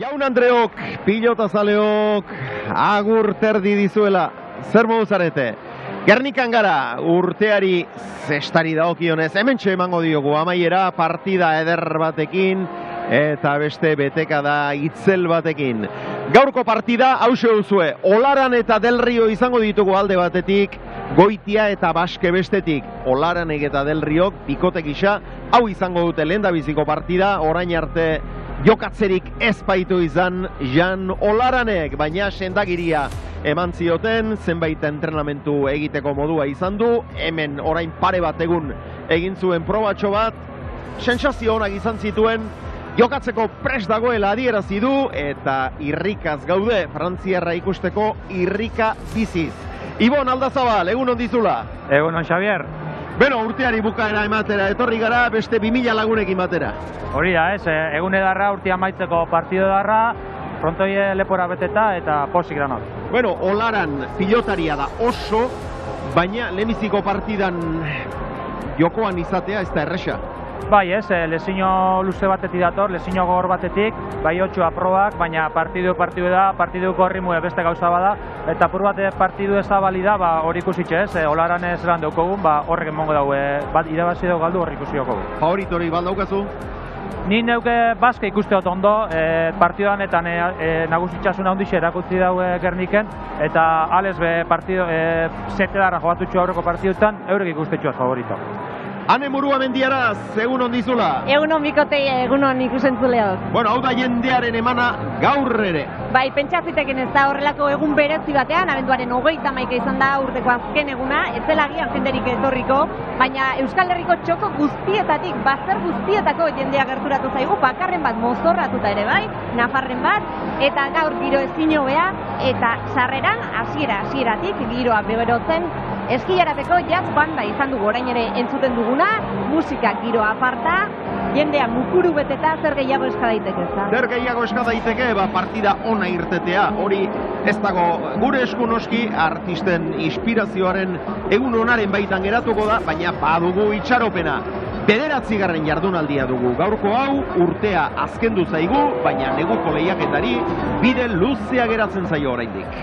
Jaun Andreok, pilotazaleok, agur terdi dizuela, zer modu zarete? Gernikan gara, urteari zestari dagokionez, hementxe emango diogu amaiera partida eder batekin eta beste betekada itzel batekin. Gaurko partida hause duzue, Olaran eta Del Rio izango ditugu alde batetik, Goitia eta Baske bestetik. Olaranek eta Del Riok bikote gisa, hau izango dute lehendabiziko partida, orain arte jokatzerik ez baitu izan Jan Olaranek, baina sendagiria eman zioten, zenbait entrenamentu egiteko modua izan du, hemen orain pare bat egun egin zuen probatxo bat, sentsazio onak izan zituen, jokatzeko prest dagoela adierazi du, eta irrikaz gaude, Frantziarra ikusteko irrika biziz. Ibon Aldazabal, egun ondizula? Egunon, Xavier. Beno, urteari bukaera ematera, etorri gara beste 2000 lagunekin batera. Hori da, ez, egun edarra, urtea maitzeko partido edarra, frontoi lepora beteta eta posik danok. Bueno, Olaran pilotaria da oso, baina lehenbiziko partidan jokoan izatea ez da erresa. Bai, ez, lezino luze batetik dator, lezino gogor batetik, bai 8 aprobak, baina partidu da, partiduko ritmo beste gauza bada, eta apur bat partidu ezabali da, hori ikusitxe ez, Olaran ez lan daukogun, horrek emongo daue, bat irabazi dugu galdu horrik ikusi dugu. Favoritori baldaukazu? Ni neuke Baske ikuste dut ondo, partiduan eta nagusitxasuna ondixe erakutzi daue Gerniken, eta ales partidu, zete darra jobatutxu aurreko partidutan, eurek ikustetxuaz favorito. Ane Murua Mendiaraz, egun ondizula? Egunon bikotei, egunon ikusentzuleok. Bueno, hau da jendearen emana gaur ere. Bai, pentsatziteken ez da horrelako egun berezi batean, abenduaren 31 izan da urteko azken eguna, ez zela agian jenderik etorriko, baina Euskal Herriko txoko guztietatik, bazer guztietako jendea gerturatu zaigu, bakarren bat mozorratuta ere bai, nafarren bat, eta gaur giro ezin hobea, eta sarreran hasieratik giroa beberotzen, eskilarateko jazz banda izan dugu orain ere entzuten duguna, musika giroa aparta, jendea mukuru beteta zer gehiago eska daiteke, ezta? Zer gehiago eska daiteke, partida ona irtetea, hori ez dago gure esku noski artisten inspirazioaren egun onaren baitan geratuko da, baina badugu itxaropena. 9. jardunaldia dugu. Gaurko hau urtea azkendu zaigu, baina neguko lehiaketari bide luzea geratzen zaio oraindik.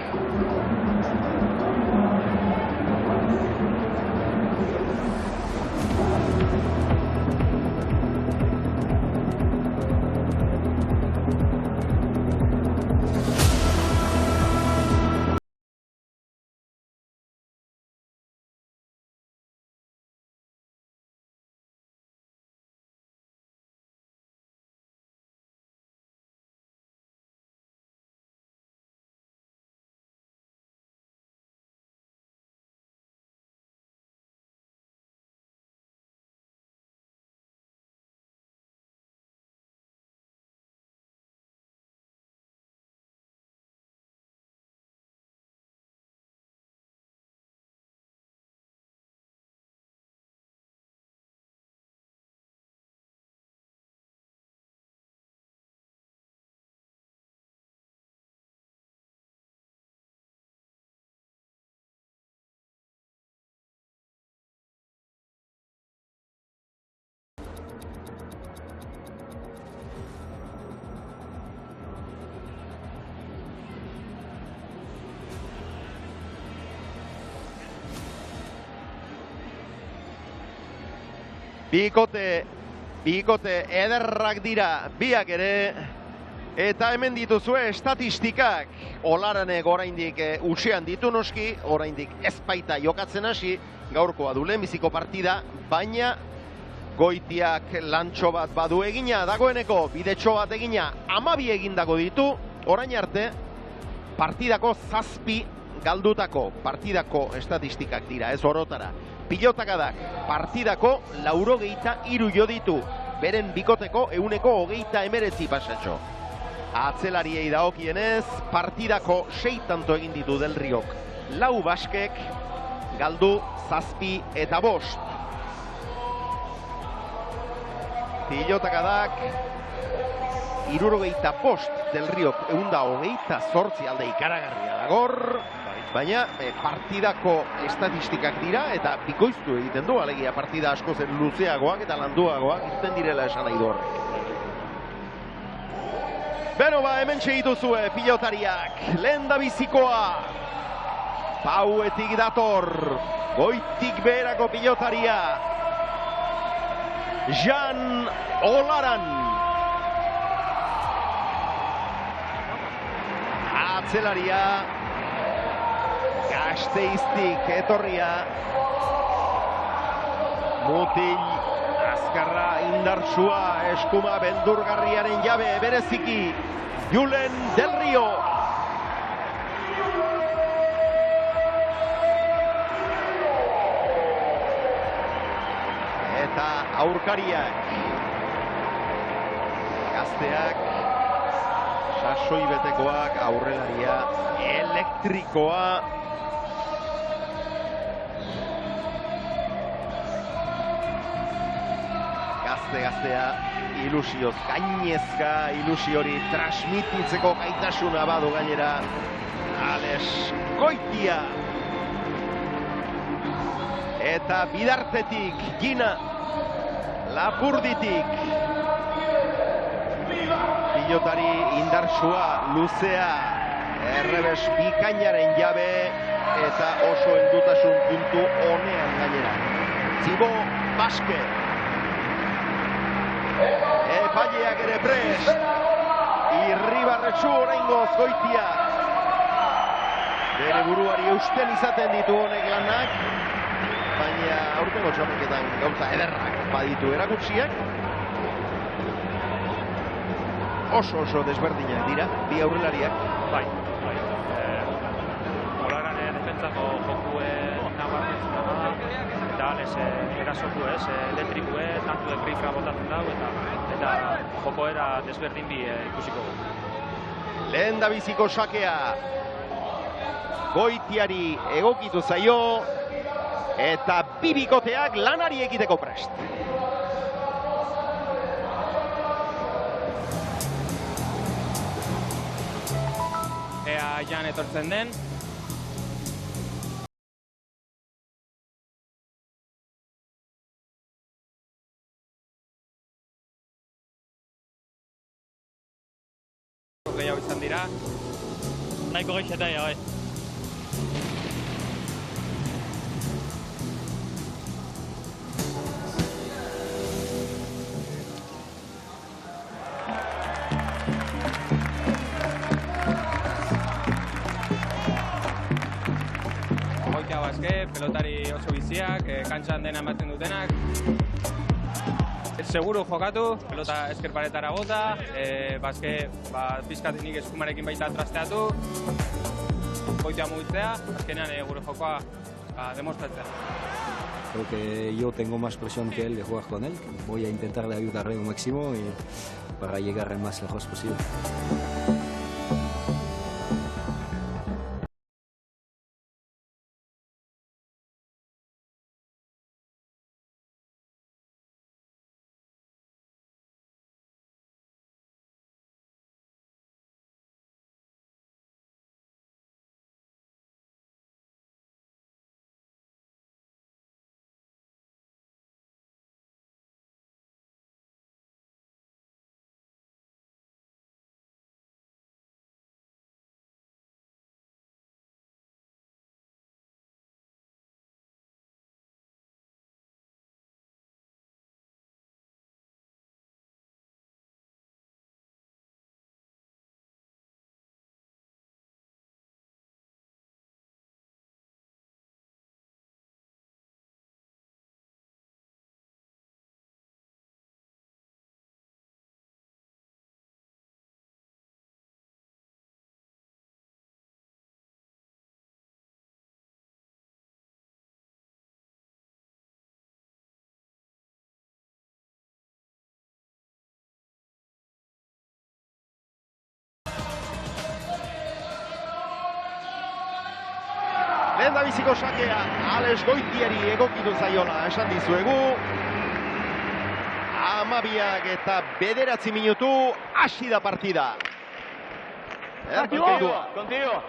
Bikote ederrak dira biak ere, eta hemen dituzue estatistikak. Olaranek oraindik utxean ditu noski, oraindik ez baita jokatzen hasi, gaurkoa du lehenbiziko partida, baina Goitiak lantxo bat badu egina, dagoeneko bidetxo bat egina, 12 egindako ditu, orain arte partidako 7 galdutako partidako estatistikak dira, ez orotara. Pilotakadak partidako 83 jo ditu, beren bikoteko 129 pasatxo. Atzelariei dagokienez, partidako 6 tanto egin ditu Del Riok. 4 Baskek, galdu 7 eta 5. Pilotakadak 75 Del Riok 128 alde ikaragarria dagor. Baina partidako estatistikak dira eta bikoiztu egiten du, alegia partida asko zen luzeagoak eta landuagoak izten direla esan nahi du horrek. Beno ba, hemen txegituzue pilotariak, lehen da bizikoa. Pauetik dator, goitik beherako pilotaria. Jan Olaran. Atzelaria. Gasteiztik etorria. Mutil, azkarra, indartsua, eskuma beldurgarriaren jabe, bereziki, Julen Del Rio. Eta aurkariak, gazteak, sasoi betekoak, aurrelaria, elektrikoa. Gaztea, ilusioz gainezka, ilusiori transmititzeko gaitasuna badu gainera. Ales Goitia. Eta bidartetik, Gina Lapurditik. Pilotari indartsua, luzea, errebes bikainaren jabe, eta oso heldutasun puntu honean gainera. Zibo Baske. Epaileak ere prest. Irribarretsu oraingoz Goitia. Bere buruari eusten izaten ditu honek lanak, baina aurtengo txapelketan gauza ederrak baditu erakutsiak. Oso desberdinak dira, bi aurrelariak. Bai. Olaran defentzako jokue nabarmentzuna da, eta ales erasotu elektrikue, tantu de brifra botatzen dau, eta jokoera desberdin bi ikusiko du. Lehen da biziko sakea, Goitiari egokitu zaio, eta bi bikoteak lanari egiteko prest. Ea Jan etortzen den. Gehiago izan dira. Nahiko gaixeta bai. Goitia Baske, pelotari oso biziak, kantxan dena ematen dutenak. Seguru jokatu, pelota eskerparetara bota, Baske pizkatenik eskumarekin baita trasteatu. Goitia mugitzea, azkenean gure jokoa demostratzea. Creo que yo tengo más presión que él de jugar con él. Voy a intentarle ayudarle al máximo y para llegar el más lejos posible. Lehen da biziko sakea, Ales Goitiari egokitu zaiola esan dizuegu. 12 eta 9 minutu, hasi da partida. Contigo.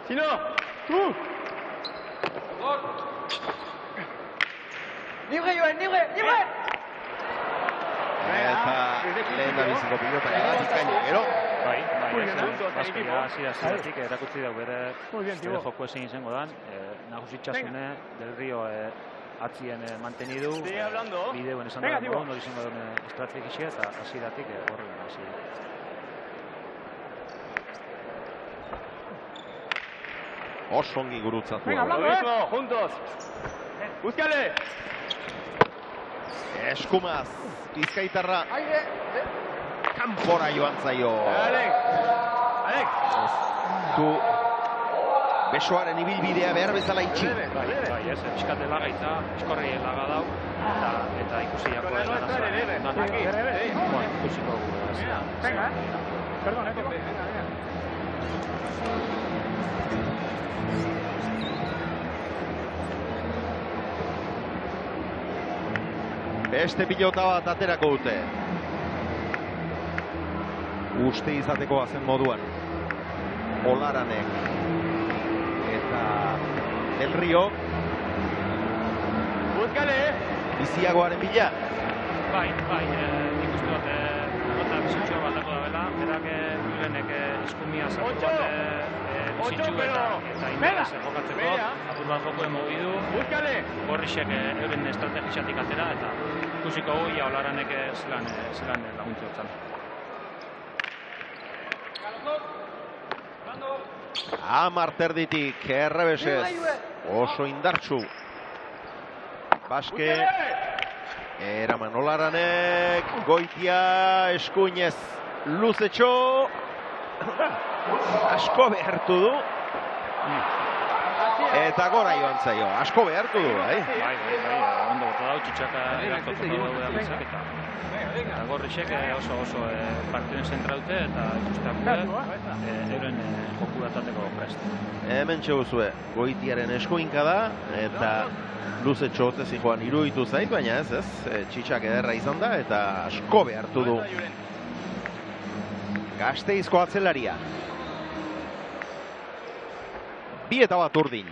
Si no, tú. Libre, Joan, libre. Eta lehen da biziko pilota gara bikaina, gero. Bai, Baskoia hasieratik erakutsi dau bere joko ezin izango dan. Nagusitxasune Del Rio atzien mantenidu. Bideoen esan da ondo izango duen estrategia eta hasieratik horren hasi. Oso ongi gurutzatu. Lo mismo, juntos. Búscale. Eskumaz, Bizkaitarra. Kanpora joan zaio. Alex. Du besoaren ibilbidea behar bezala itxi. Bai, ez, pixkate lagaitza, eskorri laga dau, eta ikusiako ikusiko gu. Venga, perdón, Beste pilota bat aterako dute. Uste izateko azen moduan. Olaranek. Eta Del Rio. Búscale. Biziagoaren bila. Bai, ikustu bat, pelota bizitxua bat dago da bela, berak Julenek eskumia zatu bat bizitxu eta inderaz jokatzeko, apur bat joko emogidu, Gorrixek euren estrategiatik atera, eta ikusiko gu, ja Olaranek zelan laguntzu hotzan. Amar terditik, errebesez, oso indartsu. Baske, eraman Olaranek, Goitia, eskuinez, luzetxo, asko behartu du, eta gora joan zaio, asko behartu du, bai? Bai, ondo bota dau, txutxaka erakotzeko daude alizak, eta Gorrixek oso partiduen zentraute, eta ikusteak euren joku datateko prest. Hemen txeguzue, Goitiaren eskuinka da, eta luzetxo otzezi joan iruditu zait, baina ez, txitsak ederra izan da, eta asko behartu du. Gasteizko atzelaria. Bi eta bat urdin.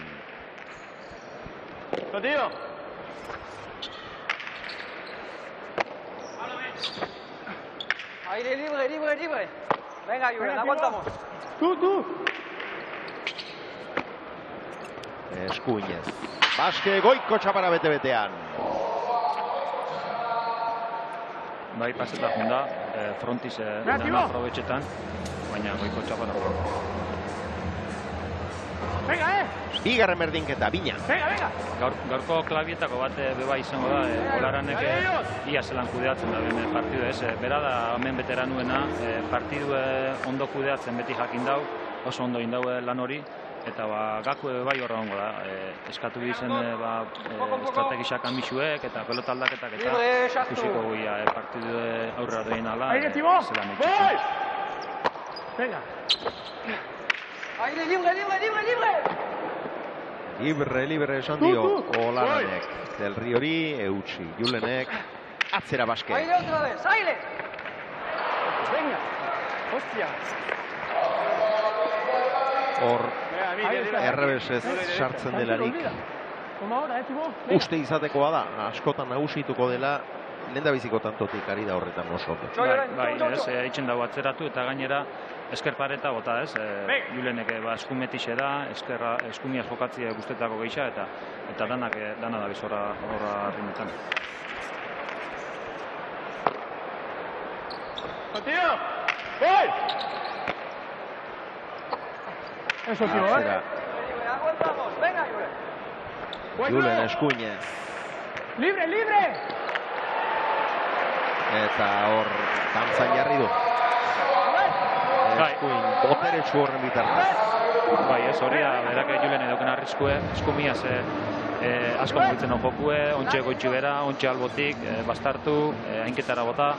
Contigo. Aire libre. Venga, Julen, aguantamos. Tú. Eskuinez. Baske goiko txapara bete-betean. Bai, paseta junda, frontiz dena aprobetxetan, baina goiko txapara. Venga, Bigarren berdinketa, Bina. Venga. Gaurko klabietako bat beba izango da, Olaranek ia zelan kudeatzen da bene partidu ez. Bera da hemen veteranuena, partidu ondo kudeatzen beti jakin dau, oso ondo indau lan hori, eta gaku bai horra hongo da. Eskatu bizen estrategixak ambixuek eta pelota aldaketak eta ikusiko guia partidu aurrera doin ala, zelan etxetzen. Venga. Aire libre. Libre esan dio Olaranek. Del Riori, eutxi, Julenek, atzera Baske. Aire otra vez, aire. Venga. Hostia. Hor, errebesez sartzen delarik. Uste izatekoa da, askotan nagusituko dela, lehendabiziko tantotik ari da horretan oso. Bai, ez, eitzen dago atzeratu eta gainera eskerpareta bota ez, Julenek eskumetixe da, eskumiaz jokatzia guztetako geisha eta dana da bizorra rindetan. Contigo. ¡Voy! Eso, tío, Aguantamos, venga, Julen eskuinez. Libre. Eta hor, dantzan jarri du. Eskuin, boteretsu horren bitartez. Bai, ez hori da, berak Julen eduken arriskue, eskumiaz asko mugitzen hon jokue, ontxe goitxi bera, ontxe albotik, bastartu, hainketara bota,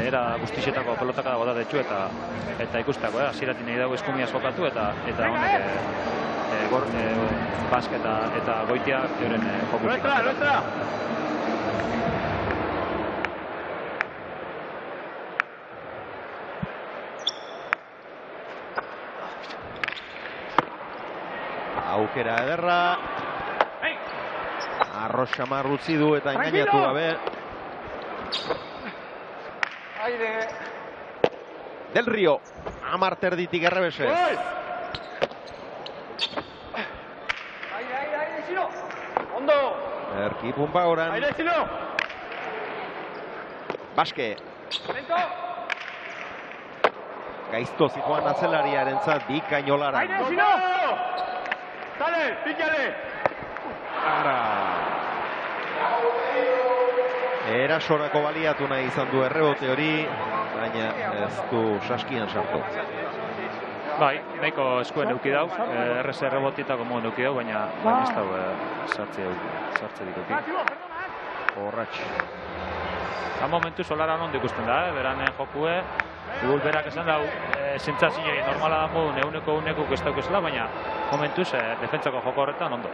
era guztixetako pelotaka da bota detxu eta ikustako, hasieratik nahi dago eskumiaz jokatu eta honek Baske eta Goitia euren jokutik. Nuestra. Aukera ederra. Arroz xamar utzi du eta engainatu gabe. Aire. Del Rio, Amar terditik errebesez. Aire, Sino. Ondo. Erki Pumpa oran. Aire, Sino. Baske. Lento. Gaizto zijoan atzelariaren zat, bikainolaran. Aire, Sino. Sale, pícale. Ara. Erasorako baliatu nahi izan du errebote hori, baina ez du saskian sartu. Bai, nahiko eskuen euki dau, errez errebotitako modu euki dau, baina ez dau sartze dituki. Horratx. Zan momentu solara non ikusten da, beranen jokue, Igul berak esan dau, sentsazioa normala da modun euneko ez daukezela, baina momentuz defentsako joko horretan ondo.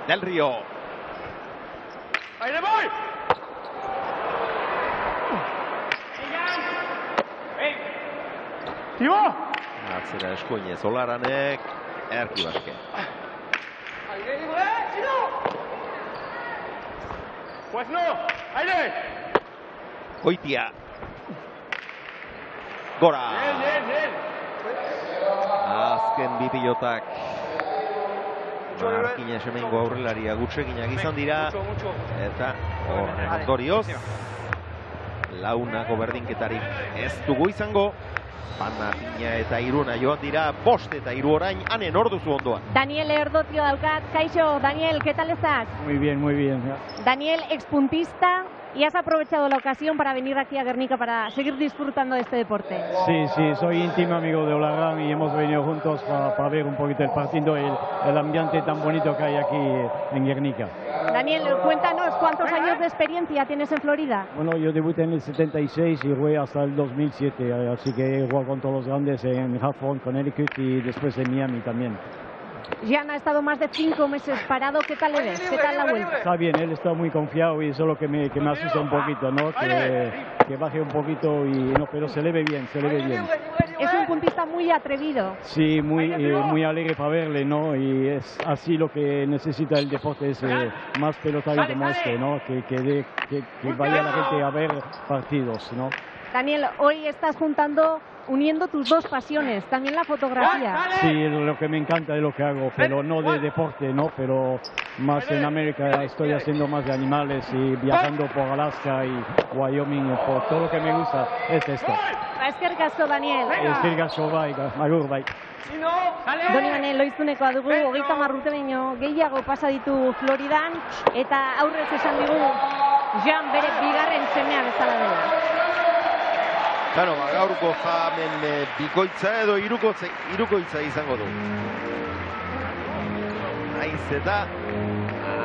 Del Rio. Aire, voy. Tibo. Atzera eskuinez Olaranek, Erki Baske. Aire, Sino. Pues no. Aire. Goitia. Gora. Bien. Azken bi pilotak. Markina Semengo aurrelaria gutseginak izan dira. Eta horren ondorioz. Launako berdinketarik ez dugu izango. Bana, Pina eta Iruna joan dira, 5 eta 3 orain, hanen orduzu ondoan. Daniel Erdozio daukat. Kaixo, Daniel, ¿qué tal estás? Muy bien, muy bien. Daniel, expuntista, y has aprovechado la ocasión para venir aquí a Guernica para seguir disfrutando de este deporte. Sí, soy íntimo amigo de Olagán y hemos venido juntos para ver un poquito el partido y el ambiente tan bonito que hay aquí en Guernica. Daniel, cuéntanos, ¿cuántos años de experiencia tienes en Florida? Bueno, yo debuté en el 76 y jugué hasta el 2007, así que he jugado con todos los grandes en Hartford, Connecticut y después en Miami también. Jan ha estado más de 5 meses parado. ¿Qué tal le ves? ¿Qué tal la vuelta? Está bien, él está muy confiado y eso es lo que me asusta un poquito, ¿no? Que baje un poquito y no, pero se le ve bien, se le ve bien. Es un puntista muy atrevido. Sí, muy alegre para verle, ¿no? Y es así lo que necesita el deporte, es más pelotario como este, ¿no? Que vaya la gente a ver partidos, ¿no? Daniel, hoy estás uniendo tus dos pasiones, también la fotografía. Sí, lo que me encanta de lo que hago, pero no de deporte, ¿no? Pero más en América estoy haciendo más de animales y viajando por Alaska y Wyoming, por todo lo que me gusta es esto. Eskerrik asko, Daniel. Eskerrik asko, bai, agur, bai. Doni Manel, loizunekoa dugu, 30 urte baino gehiago pasa ditu Floridan, eta aurrez esan digu, Jan bere bigarren semea bezala dela. Bueno, gaurko jamen bikoitza edo hirukoitza izango du. Naiz eta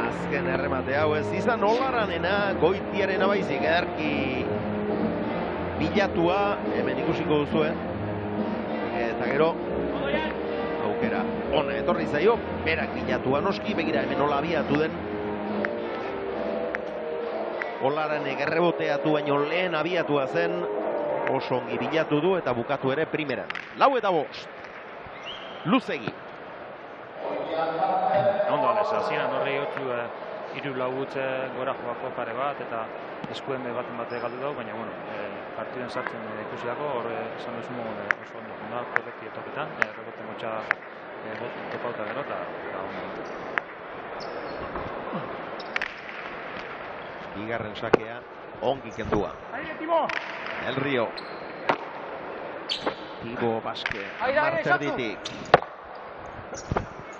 azken erremate hau ez izan Olaranena, Goitiarena baizik ederki bilatua, hemen ikusiko duzue. Eta gero aukera ona etorri zaio, berak bilatua noski, begira hemen nola abiatu den. Olaranek erreboteatu baino lehen abiatua zen, oso ongi bilatu du eta bukatu ere primeran. 4-5. Luzegi. Ondo alez, hasieran horri hotzu 3-4 gutxe gora joako pare bat eta eskuen baten bate galdu dago, baina bueno, partiden sartzen ikusi dago, hor esan duzu oso ondo junda korrekti etoketan, rebote motxa topauta gero eta ondo. Bigarren sakea ongi kendua. El Rio. Tibo Baske. Marterditik.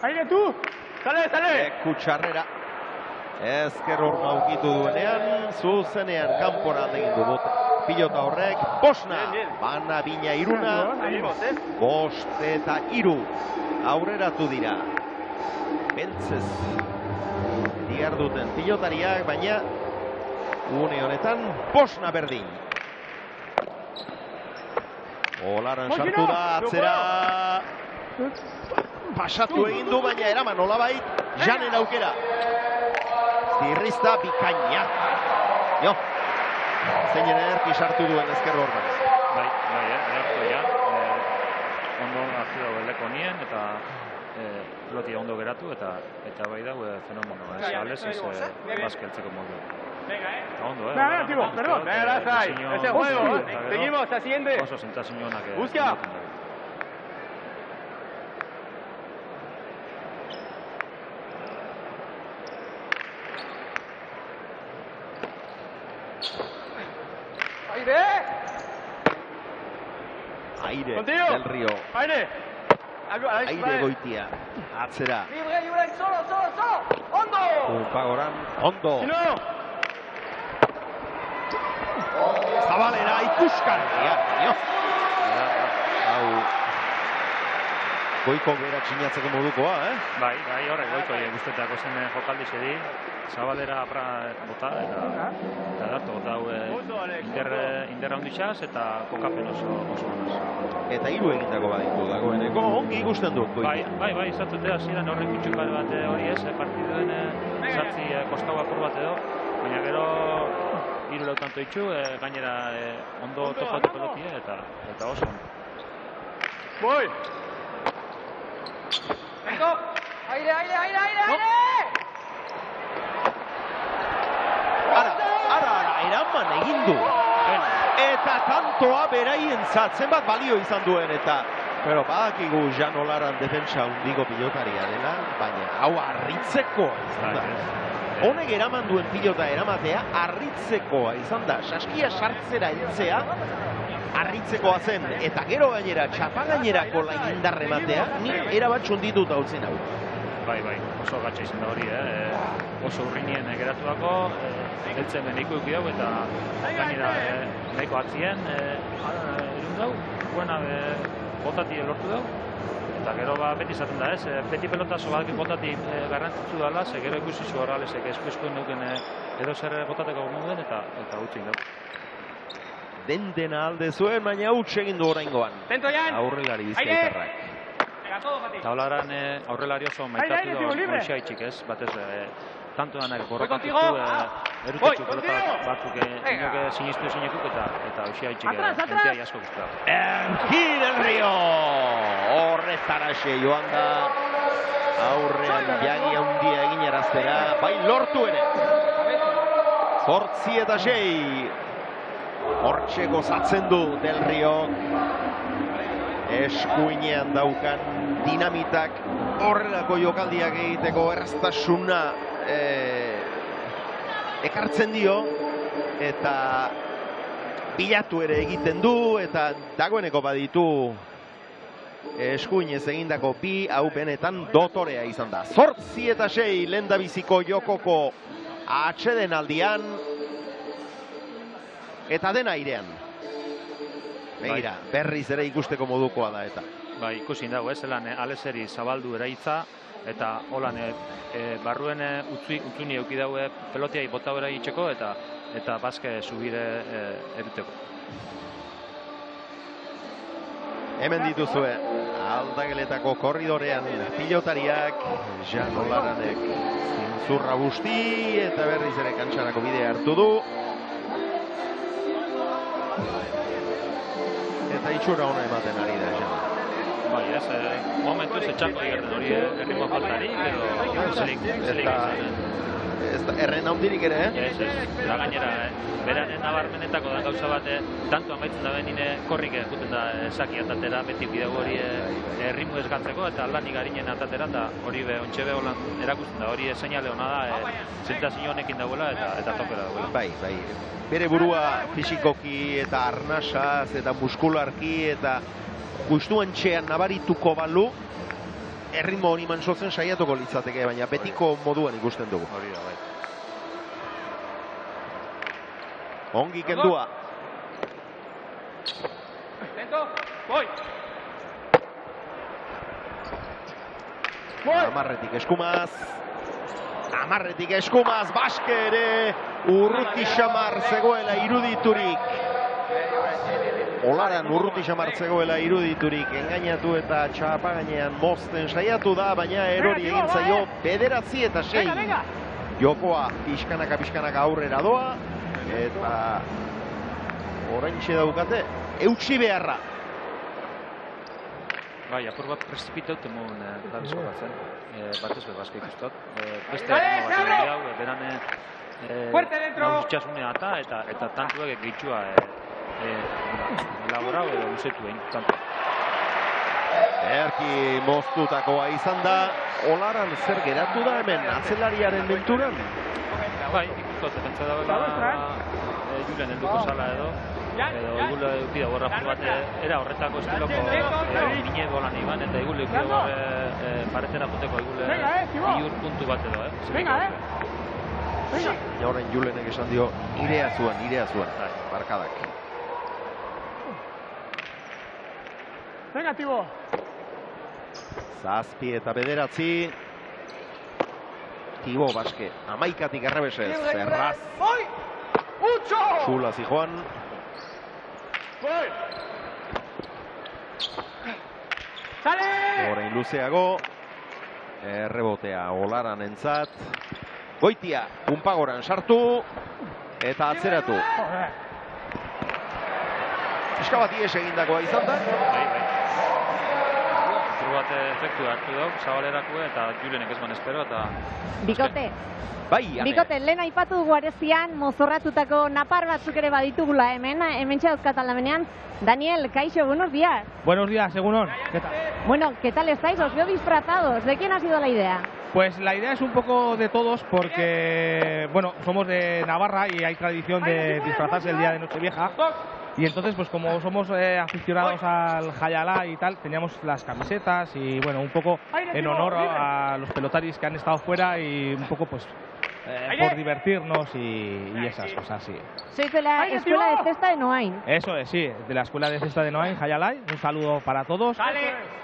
Aire, tú. Sale. Kutxarrera. Ezker horma ukitu duenean, zuzenean kanpora egin du bote. Pilota horrek, Bosna. Bana, Bina, Iruna. 5 eta 3. Aurreratu dira. Bentzez. Diarduten pilotariak, baina une honetan Bosna berdin. Olaran sartu da, atzera. Pasatu egin du, baina eraman olabait, Janen aukera. Zirrizta bikaina. Jo, zeinen ederki sartu duen ezker bordan. Bai, ederko ja. Ondo hartu dago eleko nien, eta pelotia ondo geratu eta bai da fenomeno, Sales ez baskeltzeko modu. Ondo, Venga, tío, perdón. Venga, ese juego, seguimos, al siguiente. Oso sentazio onak. Busca. Aire Contigo. del Río. Aire. Aire Goitia. Atzera. Libre, solo. Hondo. Pagoran. Ondo. Si no. Zabalera ikusgarria. Hau. Goiko bera txinatzeko modukoa, Bai, horrek goiko guztetako zen jokaldi zedi. Zabalera bota eta dartu bota inderra onditxaz eta kokapen oso onaz. Eta hiru egitako baditu dagoeneko, ongi ikusten dut. Bai, izatzute hasieran horrek kutxukar bat hori ez, partiduen sartzi kostau apur bat edo, baina gero hiru lautanto itxu, gainera ondo topatu pelotie eta oso ondo. Voy. Vengo. Aire. Ara, eraman egin du. Eta tantoa beraientzat zenbat balio izan duen eta pero badakigu Jan Olaran defentsa hundiko pilotaria dela, baina hau harritzekoa izan da. Honek eraman duen pilota eramatea harritzekoa izan da. Saskia sartzera heltzea harritzekoa zen eta gero gainera txapagainerako laindar ematea ni erabat txunditut hautzen hau. Bai, oso gatsa izan da hori, oso urrinien geratuako, heltzen nahiko eki dau eta gainera nahiko atzien, irun dau, buena botati lortu dau, eta gero beti izaten da ez, beti pelotazo badakin botati garrantzitsu dala, ze gero ikusi zu horralezek eskueskuen neuken edo zer botateko moduen eta utzik dau. Dena alde zuen, baina huts egin du oraingoan. Aurrelari bizkaitarrak. Eta holaran aurrelari oso maitatu da goizia itxik ez, batez tanto danak borrokatu erutitzu pelota batzuk inoke sinistu ezinekuk eta goizia itxik enteai asko guztua. Enki del Río! Horretaraxe joan da aurrean jagi handia egin eraztera, bai lortu ere. 8-6. Hortxe gozatzen du Del Rio. Eskuinean daukan dinamitak horrelako jokaldiak egiteko erraztasuna ekartzen dio eta bilatu ere egiten du eta dagoeneko baditu eskuinez egindako bi hau benetan dotorea izan da. 8-6 lehendabiziko jokoko atxeden aldian eta dena airean. Begira, berriz ere ikusteko modukoa da eta. Bai, ikusin dago ez, elan aleseri zabaldu eraitza eta holan barruen utzuni euki daue pelotiai bota bera itxeko eta bazke subire eruteko. Hemen dituzue, aldageletako korridorean pilotariak, Jan Olaranek zintzurra busti eta berriz ere kantxarako bidea hartu du. Eta itxura ona ematen ari da, Jan. Bai, ez, momentuz etxako egerten hori erritmo faltarik edo zelik ez da erren handirik ere, Ez, da gainera, beraren nabarmenetako da gauza bat, tanto amaitzen da benine korrik juten da saki atatera, beti bidago hori ritmo esgatzeko eta lanik garinen atatera, eta hori ontxe holan erakusten da, hori seinale hona da, zentazio honekin dagoela eta topera dagoela. Bai, bere burua fisikoki eta arnasaz eta muskularki eta guztuen txean nabarituko balu, erritmo hori mantsotzen saiatuko litzateke, baina betiko moduan ikusten dugu. Hori da, bai. Ongi kendua. Lento, voy. Amarretik eskumaz, Baske ere urruti xamar zegoela iruditurik. Olaran urruti xamar zegoela iruditurik, engainatu eta txapagainean mozten saiatu da, baina erori egin zaio 9-6. Jokoa pixkanaka aurrera doa, eta oraintxe daukate eutsi beharra. Bai, apur bat prezipitau temuen da bizkotatzen. Batez be bazka ikustot. Beste ritmo bat egin hau, beran nauzitxasunea eta tantuak gehitxua elaborau edo luzetu egin tantu. Erki moztutakoa izan da, Olaran zer geratu da hemen atzelariaren menturan? Bai, ikustot, pentsa da Julen helduko sala edo igule eukida borra bat era horretako estiloko mine bolan iban eta igule eukida paretera juteko igule iur puntu bat edo, Ja horren Julenek esan dio, irea zuen, barkadak. Venga, Tibo. Zazpi eta bederatzi. Tibo Baske, amaikatik errebesez, Ferraz. Zula zijoan. Horein luzeago. Errebotea Olaran entzat. Goitia, Punpagoran sartu. Eta atzeratu. Pixka bat ies egindakoa izan da. Bai. Bat efektu hartu dauk, Zabalerako eta Julenek ez ban espero eta... Bikote. Bai, Bikote, lehen aipatu dugu arezian, mozorratutako napar batzuk ere baditugula hemen txauzkat aldamenean. Daniel, Kaixo, buenos días. Buenos días, Egunon. ¿Qué tal? Bueno, ¿qué tal estáis? Os veo disfrazados. ¿De quién ha sido la idea? Pues la idea es un poco de todos porque, bueno, somos de Navarra y hay tradición de disfrazarse el día de Nochevieja. Y entonces, pues como somos aficionados al Jayalá y tal, teníamos las camisetas y, bueno, un poco en honor a los pelotaris que han estado fuera y un poco, pues, por divertirnos y esas cosas, sí. Sois de la Escuela de Cesta de Noain. Eso es, sí, de la Escuela de Cesta de Noain, Jayalá. Un saludo para todos.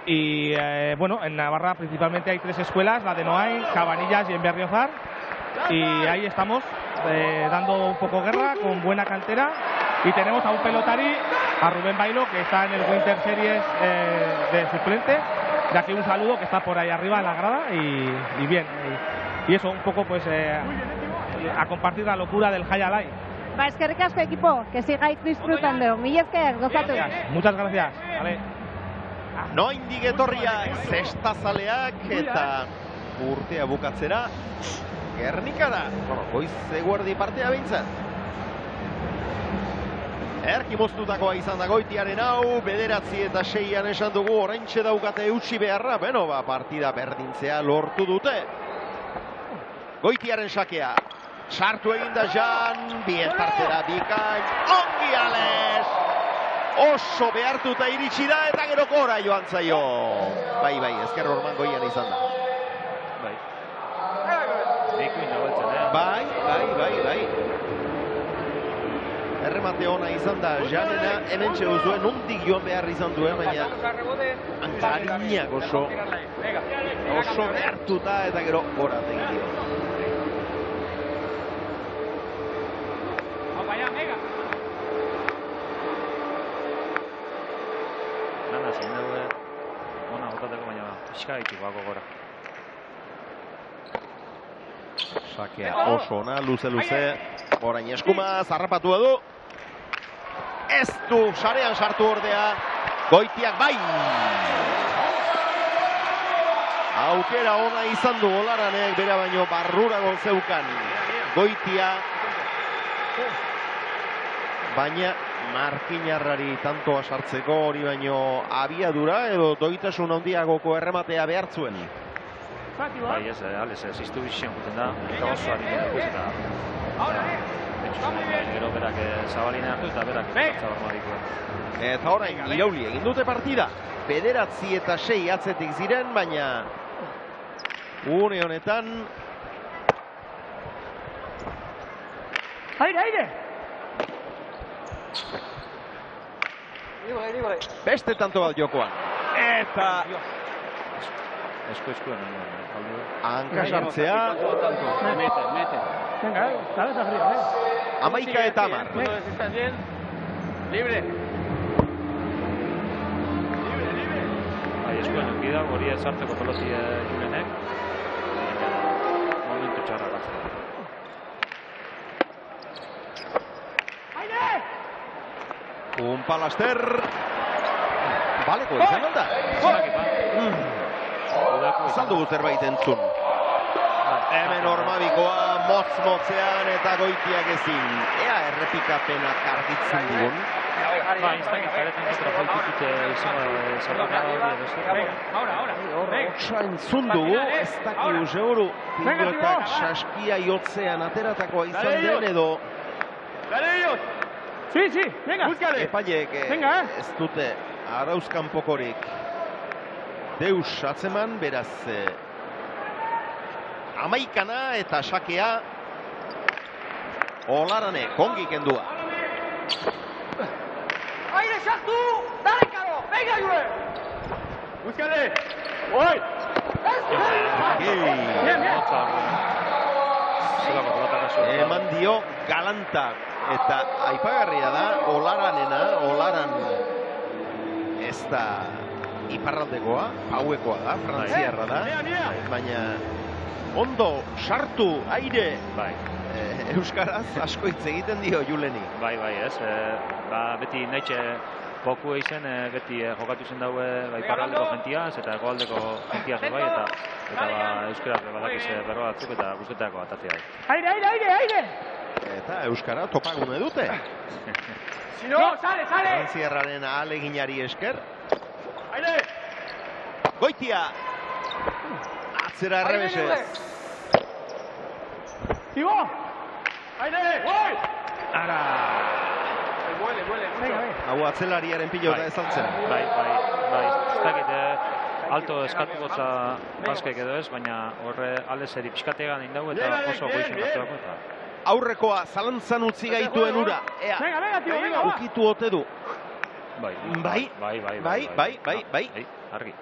Y, bueno, en Navarra principalmente hay 3 escuelas, la de Noain, Cabanillas y en Berriozar. Y ahí estamos, dando un poco guerra, con buena cantera. Y tenemos a un pelotari, a Rubén Bailo, que está en el Winter Series de suplente. De aquí un saludo, que está por ahí arriba en la grada y bien. Y eso, un poco pues a compartir la locura del Jayalai. Va, eskerrik asko equipo, que sigáis disfrutando. Mila esker, gozatu. Muchas gracias. Vale. Noindik etorria zestazaleak eta urtea bukatzera Gernikara. Bueno, goiz eguerdi partea behintzat. Erki moztutakoa izan da Goitiaren hau, 9 eta 6 esan dugu, oraintxe daukate eutsi beharra, beno, partida berdintzea lortu dute. Goitiaren sakea, sartu egin da Jan, biestartzera bikain, ongi Ales! Oso behartuta iritsi da eta gero gora joan zaio. Bai, ezker orman goian izan da. Bai. Erremate ona izan da Janena, hemen txedu zuen, nondik joan behar izan duen, baina hankarinak oso behartuta eta gero gora tegin. Nana, zein daue, ona botateko baina pixka gaitxukoako gora. Sakea oso ona, luze, orain eskuma, zarrapatua du. Ez du, sarean sartu ordea, Goitiak bai! Aukera ona izan du Olaranek, bera baino barrurago zeukan Goitia. Baina Markinarrari tantoa sartzeko hori baino abiadura edo doitasun handiagoko errematea behartzuen. Bai, ez, Ales, ziztu bizion guten da, eta oso harin dut eta gero berak Zabalina hartu eta berak zartza barmadikoen. Eta orain, irauli egin dute partida. 9 eta 6 atzetik ziren, baina une honetan Aire! Libre. Beste tanto bat jokoan. Eta Eskuen. hanka sartzea. Mete. Venga, cabeza fría, 11 eta 10. ¿Estás bien? Libre. Bai, eskuen eukida, hori sartzeko peloti Julenek. Momentu txarra batzen. Un Palaster. Baleko izan da? Zaldugu zerbait entzun. Hemen Ormabikoa motz-motzean eta Goitiak ezin. Ea errepikapena kargitzen digun. Otsa entzun dugu, ez dakigu seguru pilotak saskia jotzean ateratakoa izan den edo epaileek ez dute arauzkanpokorik deus atzeman, beraz amaikana eta sakea Olarane kongi kendua. Aire sartu! Darekaro! Venga, Jure! Búscale! ¡Voy! Eman dio galanta eta aipagarria da Olaran ez da iparraldekoa, hauekoa da, frantziarra da, baina ondo sartu aire euskaraz asko hitz egiten dio Juleni. Bai, ez. Beti naitxe poku eizen, beti jokatu zen daue iparraldeko jentiaz eta hegoaldeko jentiaz bai, eta euskaraz badakiz berro batzuk eta guztetako atatzea. Aire! Eta euskara topagune dute. No, sale! Frantziarraren ahaleginari esker. Aire! Goitia! Atzera errebesez. Tibo! Aire! Voy! Ara! Huele. Hau atzelariaren pilota ezaltzen. Bai. Ez dakit alto eskatu gotza baskek edo ez, baina horre alezeri pixkategan egin dago eta oso goizun hartuako eta... Aurrekoa zalantzan utzi gaituen ura. Ea, ukitu ote du. Bai. Argi.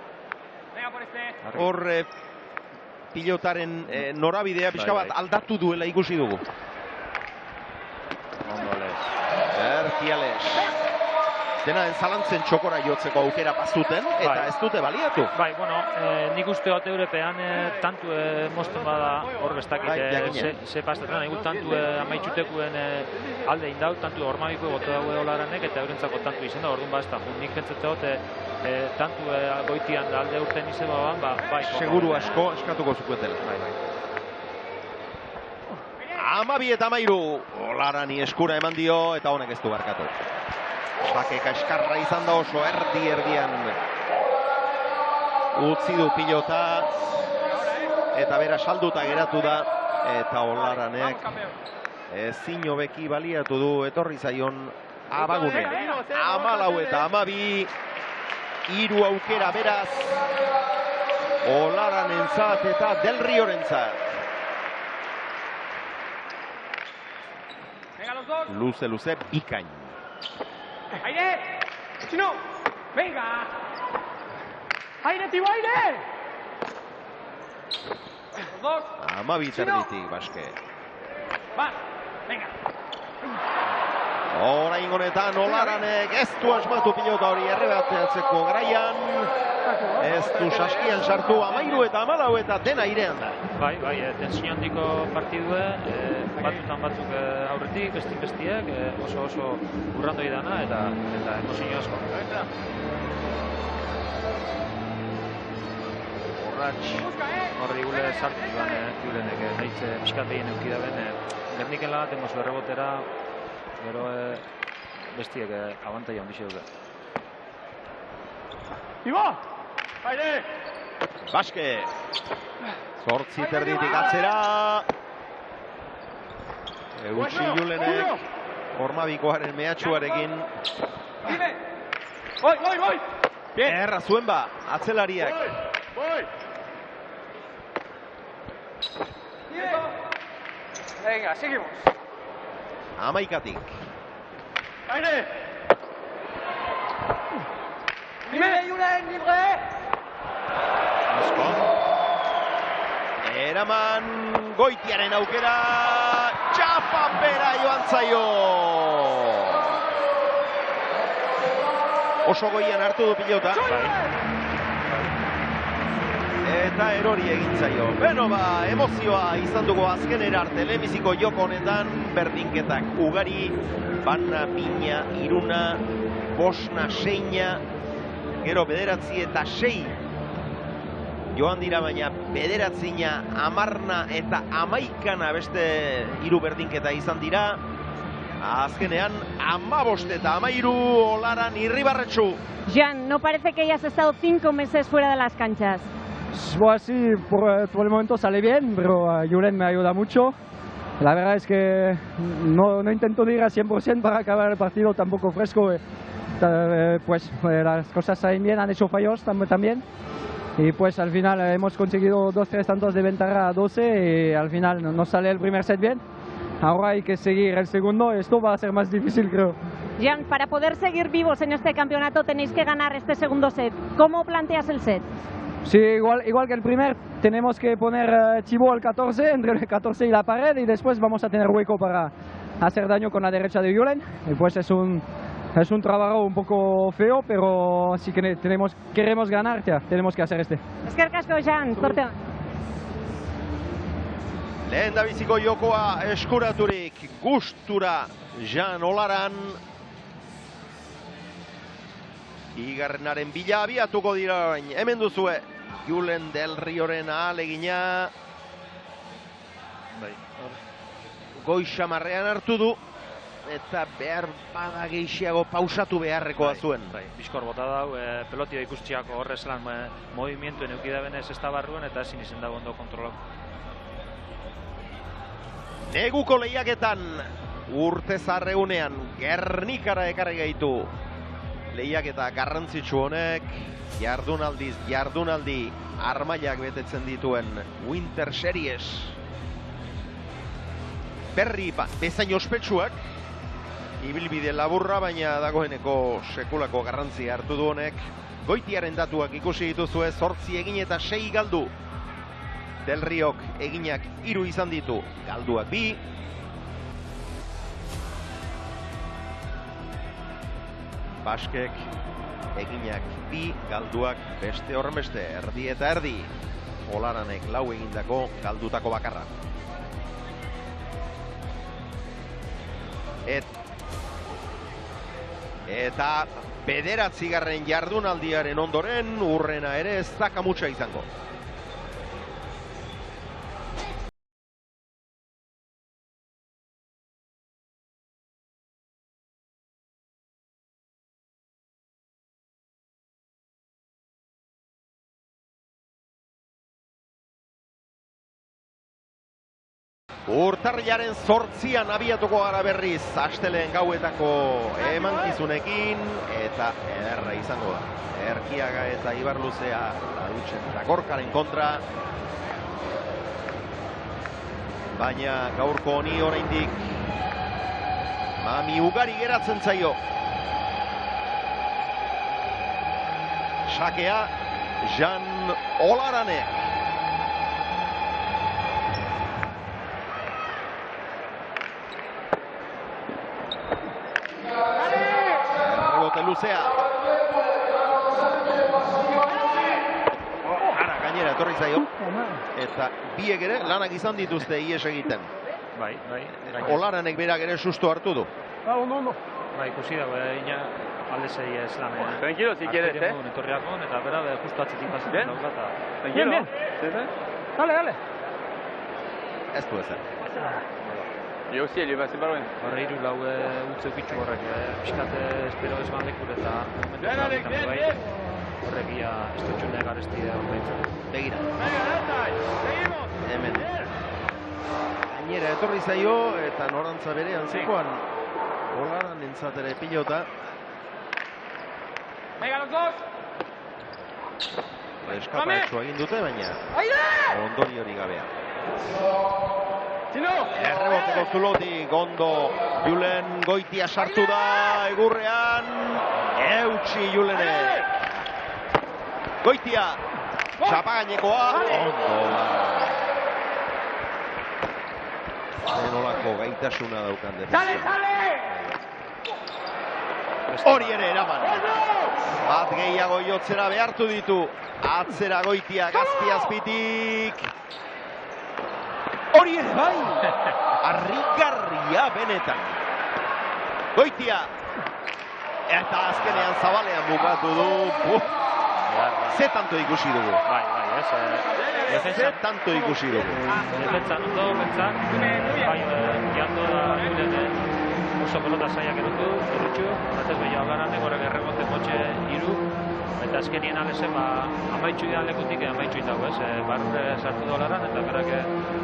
Hor pilotaren norabidea pixka bat aldatu duela ikusi dugu. Erkiales. Dena den zalantzen txokora jotzeko aukera bazuten eta ez dute baliatu. Bai, nik uste bat european tantu mozten bada hor bestakit ze pastetan, egun tantu amaitxutekuen alde indau, tantu Ormabiko gote dago Olaranek eta eurentzako tantu izen da, orduan bazta. Nik pentsatzea tantu Goitian alde urten izan bai. Seguru asko eskatuko zukuetela. Bai. 12 eta 13, Olarani eskura eman dio eta honek ez du barkatu. Sakeka eskarra izan da oso erdian utzi du pilota eta bera salduta geratu da eta Olaranek ezin hobeki baliatu du etorri zaion abagunea. 14 eta 12, 3 aukera beraz Olaranentzat eta Del Riorentzat. Luze, bikain. Aire! Chino! Venga! Aire, Tibo, aire! 12 terditik, Baske. Va, venga! Orain honetan Olaranek ez du asmatu pilota hori errebateatzeko garaian. Ez du saskian sartu 13 eta 14 eta dena airean da. Bai, tentsio handiko partidue, batutan batzuk aurretik, bestiek, oso urrandoi dana eta emozio asko. Horri gule sartu duan Julenek, nahitze piskategin eukidaben, Gerniken lagaten mozu errebotera, gero bestiek abantaia handixo dugu. Tibo! Aire! Baske! 8 terditik atzera. Eutsi Julenek Ormabikoaren mehatxuarekin. Voy! Erra zuen ba, atzelariak. Voy! Venga, seguimos. 11tik. Aire! Libre, Julen, libre! Asko. Eraman Goitiaren aukera. Txapan bera joan zaio. Oso goian hartu du pilota. Eta erori egin zaio. Beno emozioa izan dugu azkenera arte lehenbiziko joko honetan, berdinketak ugari, bana, bina, iruna, bosna, seina, gero 9-6 joan dira, baina 9, 10 eta 11 beste 3 berdinketa izan dira. Azkenean 15 eta 13 Olaran Irribarretxu. Jan, no parece que hayas estado 5 meses fuera de las canchas. Bueno, sí, por el momento sale bien, pero Julen me ayuda mucho. La verdad es que no intento ir al 100% para acabar el partido tampoco fresco. Pues las cosas salen bien, han hecho fallos también. Y pues al final hemos conseguido 2-3 tantos de ventaja a 12 y al final nos sale el primer set bien. Ahora hay que seguir el segundo, esto va a ser más difícil, creo. Jan, para poder seguir vivos en este campeonato tenéis que ganar este segundo set. ¿Cómo planteas el set? Sí, igual que el primer, tenemos que poner chivo al 14, entre el 14 y la pared, y después vamos a tener hueco para hacer daño con la derecha de Julen. Y pues es un trabajo un poco feo, pero si queremos ganar, tenemos que hacer este. Eskerrik asko, Jan, sorte. Lehen da biziko jokoa eskuraturik gustura Jan Olaran. Igarrenaren bila abiatuko dira orain. Hemen duzue Julen Del Rioren ahalegina. Goixamarrean hartu du eta behar bada gehiago pausatu beharrekoa zuen. Bizkor bota dau, pelotia ikustiako horrez lan movimientuen eukidabenez ez da barruen eta ezin izen dago ondo kontrolak. Neguko lehiaketan urte zarreunean Gernikara ekarri gaitu. Lehiaketa garrantzitsu honek jardunaldiz jardunaldi armailak betetzen dituen Winter Series. Berri bezain ospetsuak, ibilbide laburra, baina dagoeneko sekulako garrantzia hartu du honek. Goitiaren datuak ikusi dituzue, 8 egin eta 6 galdu. Del Riok eginak 3 izan ditu, galduak 2. Baskek eginak 2, galduak beste horrenbeste, erdi eta erdi. Olaranek 4 egindako, galdutako bakarra. Eta 9. jardunaldiaren ondoren urrena ere ez da kamutsa izango. Urtarrilaren 8 abiatuko gara berriz astelehen gauetako emankizunekin eta ederra izango da. Erkiaga eta Ibarluzea Larutzen eta Gorkaren kontra. Baina gaurko honi oraindik mami ugari geratzen zaio. Sakea Jan Olaranek. Luzea. Ara, gainera, etorri zaio. Eta biek ere lanak izan dituzte ies egiten. Bai. Olaranek berak ere susto hartu du. Ondo. Bai, ikusi dago, ina alde zei ez lan. Tranquilo, si quieres, Etorriakon, eta bera, justu atzitik pasetan daukata. Tranquilo. Dale. Ez du ezer. Jo, sí, le va a ser bien. Horre 3-4 utzeukitxu horrek, pixkate espero ez bandekure eta horrek ia ez dutxune garesti da horrein. Begira. Hemen. Gainera, etorri zaio eta norantza bere antzekoan Olaran entzatere pilota. Venga, los dos! Eskapatxo egin dute, baina ondori hori gabea. Erreboteko zulotik ondo Julen Goitia sartu da egurrean. Eutsi Julenek. Goitia txapagainekoa. Ondo. Zenolako gaitasuna daukan defensa. Hori ere eraman. Bat gehiago jotzera behartu ditu. Atzera Goitia Gazpiazpitik. Hori ere bai! Arrigarria benetan. Goitia. Eta azkenean zabalean bukatu du. Ze tanto ikusi dugu. Bai, ez. Ze tanto ikusi dugu. Defentsan ondo, bentzak. Bai, jando da Julenen. Oso pelota zaiak erutu, batez behi Olaran egorek errebote motxe iru. Eta azkenien alezen, amaitxu idean lekutik amaitxu itago, ez? Barrure sartu da Olaran, eta berak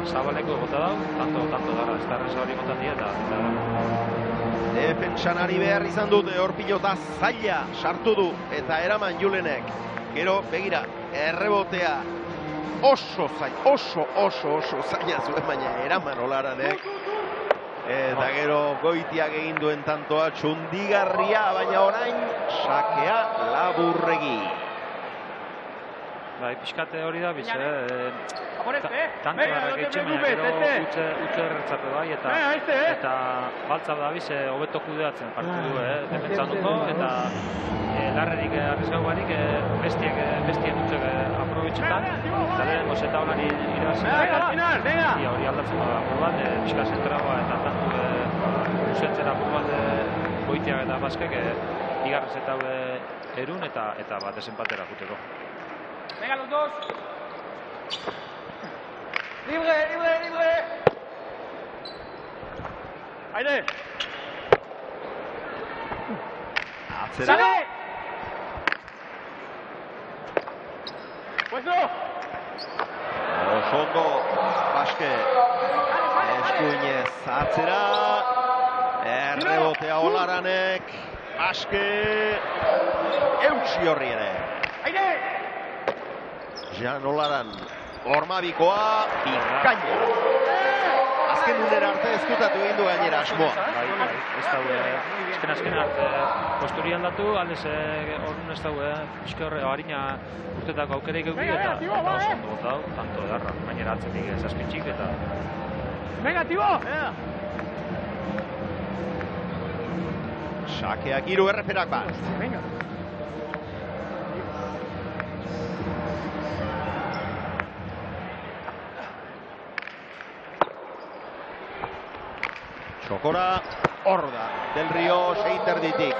zabaleko egota dau, tanto dara, ez da reza hori gotan dira, eta... Defentsan ari behar izan dute, hor pilota zaila sartu du, eta eraman Julenek. Gero, begira, errebotea oso zaila zuen, baina eraman Olaranek. Eta gero Goitiak egin duen tantoa txundigarria, baina orain sakea Laburregi. Bai, pixkate hori da biz, tanto darrak etxe, baina gero utxe erretzatu bai, eta baltza da biz, hobeto kudeatzen partidu, defentsan ondo, eta larrerik arrizgau barik, bestien utxek aprobetxetan, eta lehen gozeta honari irabazen, ia hori aldatzen da apur bat, pixka zentragoa eta tantu usentzen apur bat Goitiak eta Baskek, igarrez eta erun eta bat desenpatera juteko. Venga los dos. Libre. Aire. Atzera. ¡Sale! Pues no. Oso ondo, Baske. Eskuinez atzera. Errebotea Olaranek. Baske. Eutsi horri ere. Aire. Jan Olaran, Ormabikoa, bikaina. Azken unera arte ezkutatu egin du gainera asmoa. Bai, ez daue, azken arte posturi aldatu, aldez horren ez daue, pixka horre, harina urtetako aukereik euki eta oso ondo botau, tanto edarra, gainera atzetik zazpintxik eta... Venga, Tibo! Sakeak hiru erreferak bat. Venga. Txokora, hor da, Del Rio, seiterditik.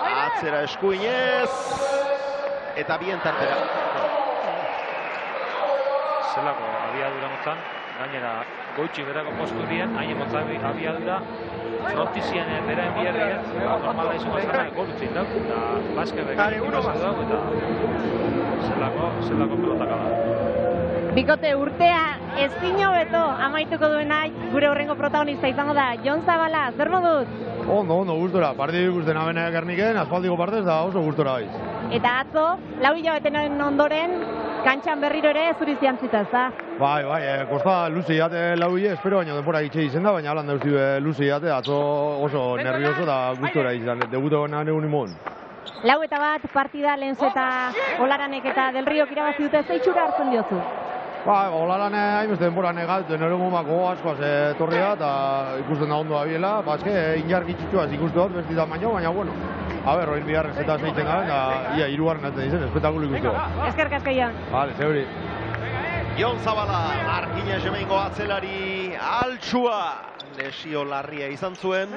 Atzera eskuinez, eta bien tartera. Zelako abiadura motzan, gainera Goitxi berako posturien, haien motzan abiadura, frontizian bera enbiarrien, normala izango zara, golutzin dau, eta Baske bekin ikurazio dau, eta zelako pelotaka da. Bikote urtea ezin hobeto amaituko duena gure horrengo protagonista izango da. Jon Zabala, zer moduz? Ondo, gustora. Partidu ikusten abena Gerniken, aspaldiko partez da oso gustora gaiz. Eta atzo, 4 hilabetenen ondoren, kantxan berriro ere zuri ziantzita, ezta? Bai, kosta luze jate 4 hile, espero baino denbora itxe izen da, baina alan dauzti luze jate, atzo oso nervioso eta gustora izan, debuto gana egun imon. 4-1 partida Lenzo eta Olaranek eta Del Riok irabazi dute, ze itxura hartzen diozu? Olaran hainbeste denbora negaltzen nire gomako askoaz etorria eta ikusten da ondo abiela. Baske, injargitxituaz ikustu dut, besti da baino, baina bueno. Hori bigarren zeta zeitzen gara, eta ia hirugarren atzen izen, espetakulo ikustu dut. Eskerrik asko, Jon. Vale, zeuri. Jon Zabala, Markina Jemengo atzelari altxua. Lesio larria izan zuen.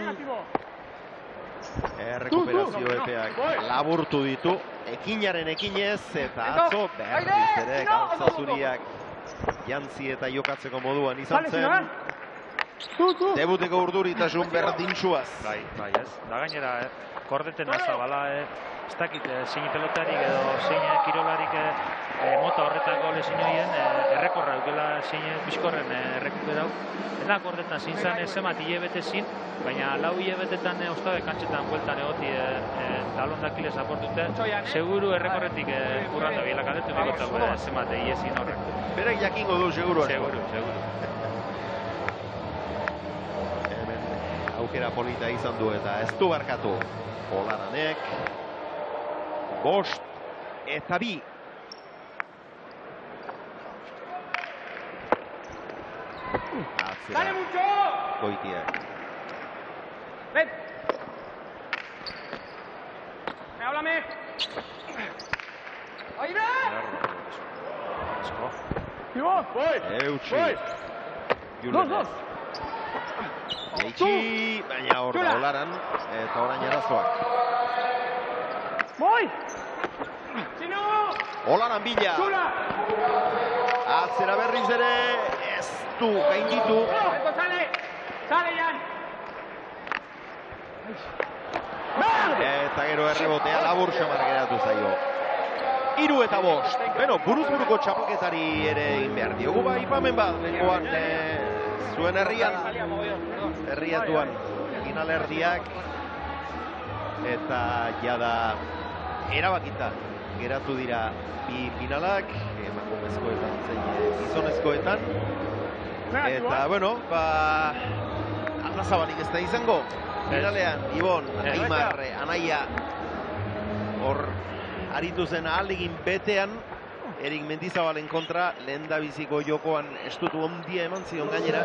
Errekuperazio epeak laburtu ditu. Ekinaren ekinez, eta atzo berriz ere galtza zuriak jantzi eta jokatzeko moduan izan zen. Debuteko urduritasun berdintsuaz. Bai, ez. Da gainera, kordeten Zabala, ez dakit, zein pelotarik edo zein kirolarik mota horretako lezinoien errekorra eukela zein bizkorren errekuperau. Dena kordetan zein zan zemat hilebete zin, baina 4 hilebetetan ostabe kantxetan bueltan egoti talondakilez aportute, seguru errekorretik urranda biela kaldetu bikotzau zemat hilezin horrek. Berek jakingo du seguru. Seguru. Hemen aukera polita izan du eta ez du barkatu. Olaranek, 5 eta 2. ¡Dale mucho! Goitiak. ¡Ven! ¡Háblame! ¡Aire! ¡Voy! Eutsi. ¡Dos! Eitsi, baina hor da Olaran, eta orain arazoak. Olaran bila. Atzera berriz ere, ez du, gainditu. Eta gero errebotea labur xamar geratu zaio. 3 eta 5. Beno, buruz-buruko txapelketari ere egin behar diogu ba, ipamen bat, lehenkoan zuen herriatuan finalerdiak eta jada erabakita geratu dira bi finalak, emakumezkoetan zein gizonezkoetan. Eta, bueno, ba, aldazabalik ez da izango. Finalean, Ibon, Aimar, Anaia, hor aritu zen ahalegin betean, Erik Mendizabalen kontra, lehen da biziko jokoan estutu ondia eman zion gainera,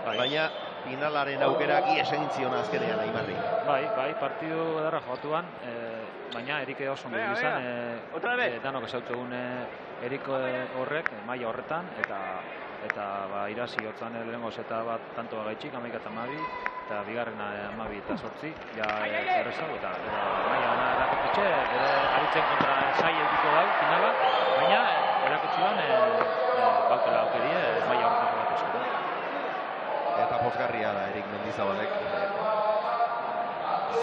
baina finalaren aukerak ies egin zion azkenean Aimarri. Bai, partidu edarra jogatuan, baina Erik oso ongi izan, danok esautu egun Erik horrek, maila horretan, eta irazi hotzan lehenengo zeta bat tanto gaitxik, 11-12, eta bigarrena 12-8, ja errezau, eta maila gana erakutxe, aritzen kontra zai ediko dau, finala, baina erakutxuan bautela aukerie, maila horretan jogatu eskatu. Eta pozgarria da Erik Mendizabalek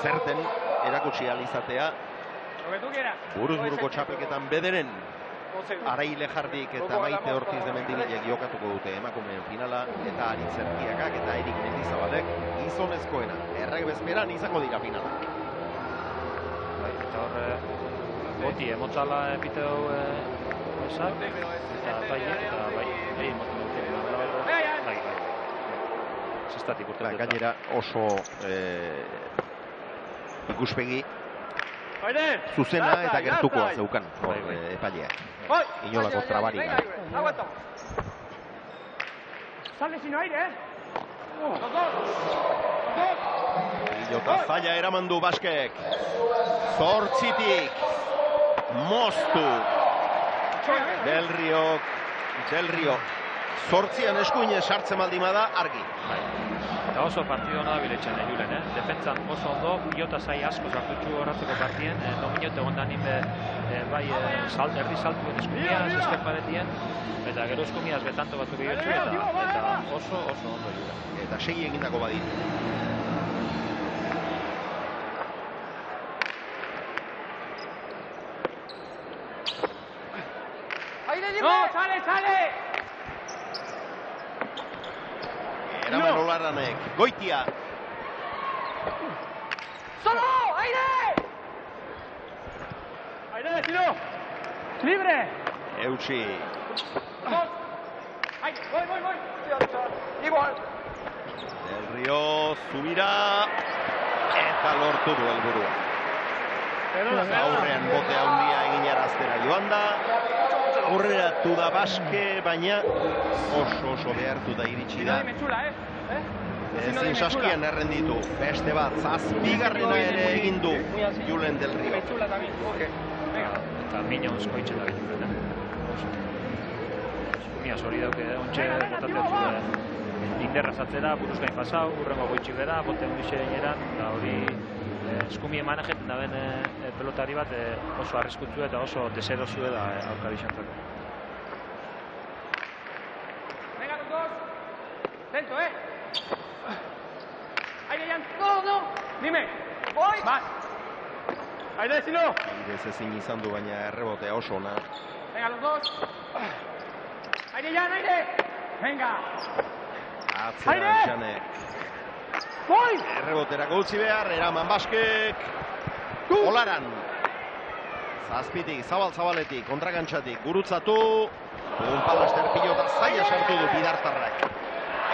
zerten erakutsi alizatea buruz-buruko txapelketan bederen Arai Lejardik eta Maite Ortiz de Mendibilek jokatuko dute emakumeen finala eta Aritz Erkiakak eta Erik Mendizabalek gizonezkoena erregbezperan izango dira finala. Eta hor boti emotzala epiteu esak eta taile eta bai emotu dute bai zestatik urte gainera oso ikuspegi zuzena eta gertukoa zeukan epaileak. Inolako trabari gara. Sale sin aire, Pilota zaila eraman du Baskek. 8tik moztu. Del Rio 8an eskuine sartzen baldimada argi. Eta oso partidu hona da biletxean Julen, defentzan oso ondo, pilota zai asko sartutxu horratzeko partien, dominote gondan inbe bai erdi saltuen eskumiaz, eskerparetien, eta gero eskumiaz betanto batzuk egotxu, eta oso ondo Julen. Eta 6 egindako badit. No, sale! Eraman Olaranek, Goitia. ¡Solo! ¡Aire! ¡Aire, tiro! ¡Libre! Eutsi. ¡Aire, voy! Igual. Del Rio zubira eta lortu du helburua. Aurrean bote handia eginaraztera joan da. Aurreratu da Baske, baina oso behartu da iritsi da. Ezin saskian errenditu. Beste bat, zazpigarrena ere egin du Julen del Rio. Eta mina onzko itxeta Julen. Eskumiaz hori dauke, ontxe botate inderra zatzera, buruzgain pasau, urrengo goitxi bera, bote hundixe eran, eta hori eskumi emanajeten da ben pelotari bat oso arriskutzu eta oso deserosu da aurkari xantzako. Venga los dos. Centro, Aire, Jan. No. Dime. Voy. Vas. Aire, si no. Bidez ezin izan du baina errebotea oso ona. Venga los dos. Aire, Jan, aire. Venga. Atzera Janek. Voy. Erreboterako utzi behar, eraman Baskek. Olaran. Zazpitik, zabaletik, kontrakantxatik, gurutzatu. Punpalaster pilota zaila sartu du bidartarrak.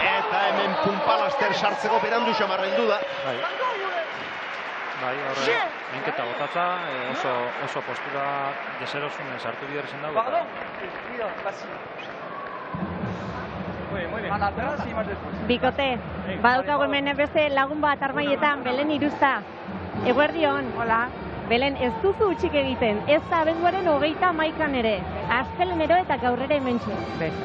Eta hemen Punpalaster sartzeko berandu xamarra du da. Bai, horre, minketa botatza, oso postura deserosunen sartu bider zen dago. Bikote, badaukagu hemen beste lagun bat armaietan, Belen Iruzta. Eguerdion. Hola. Belen, ez duzu utxik egiten, ez da abenduaren 31an ere. Astelehenero eta gaurrera hementxe.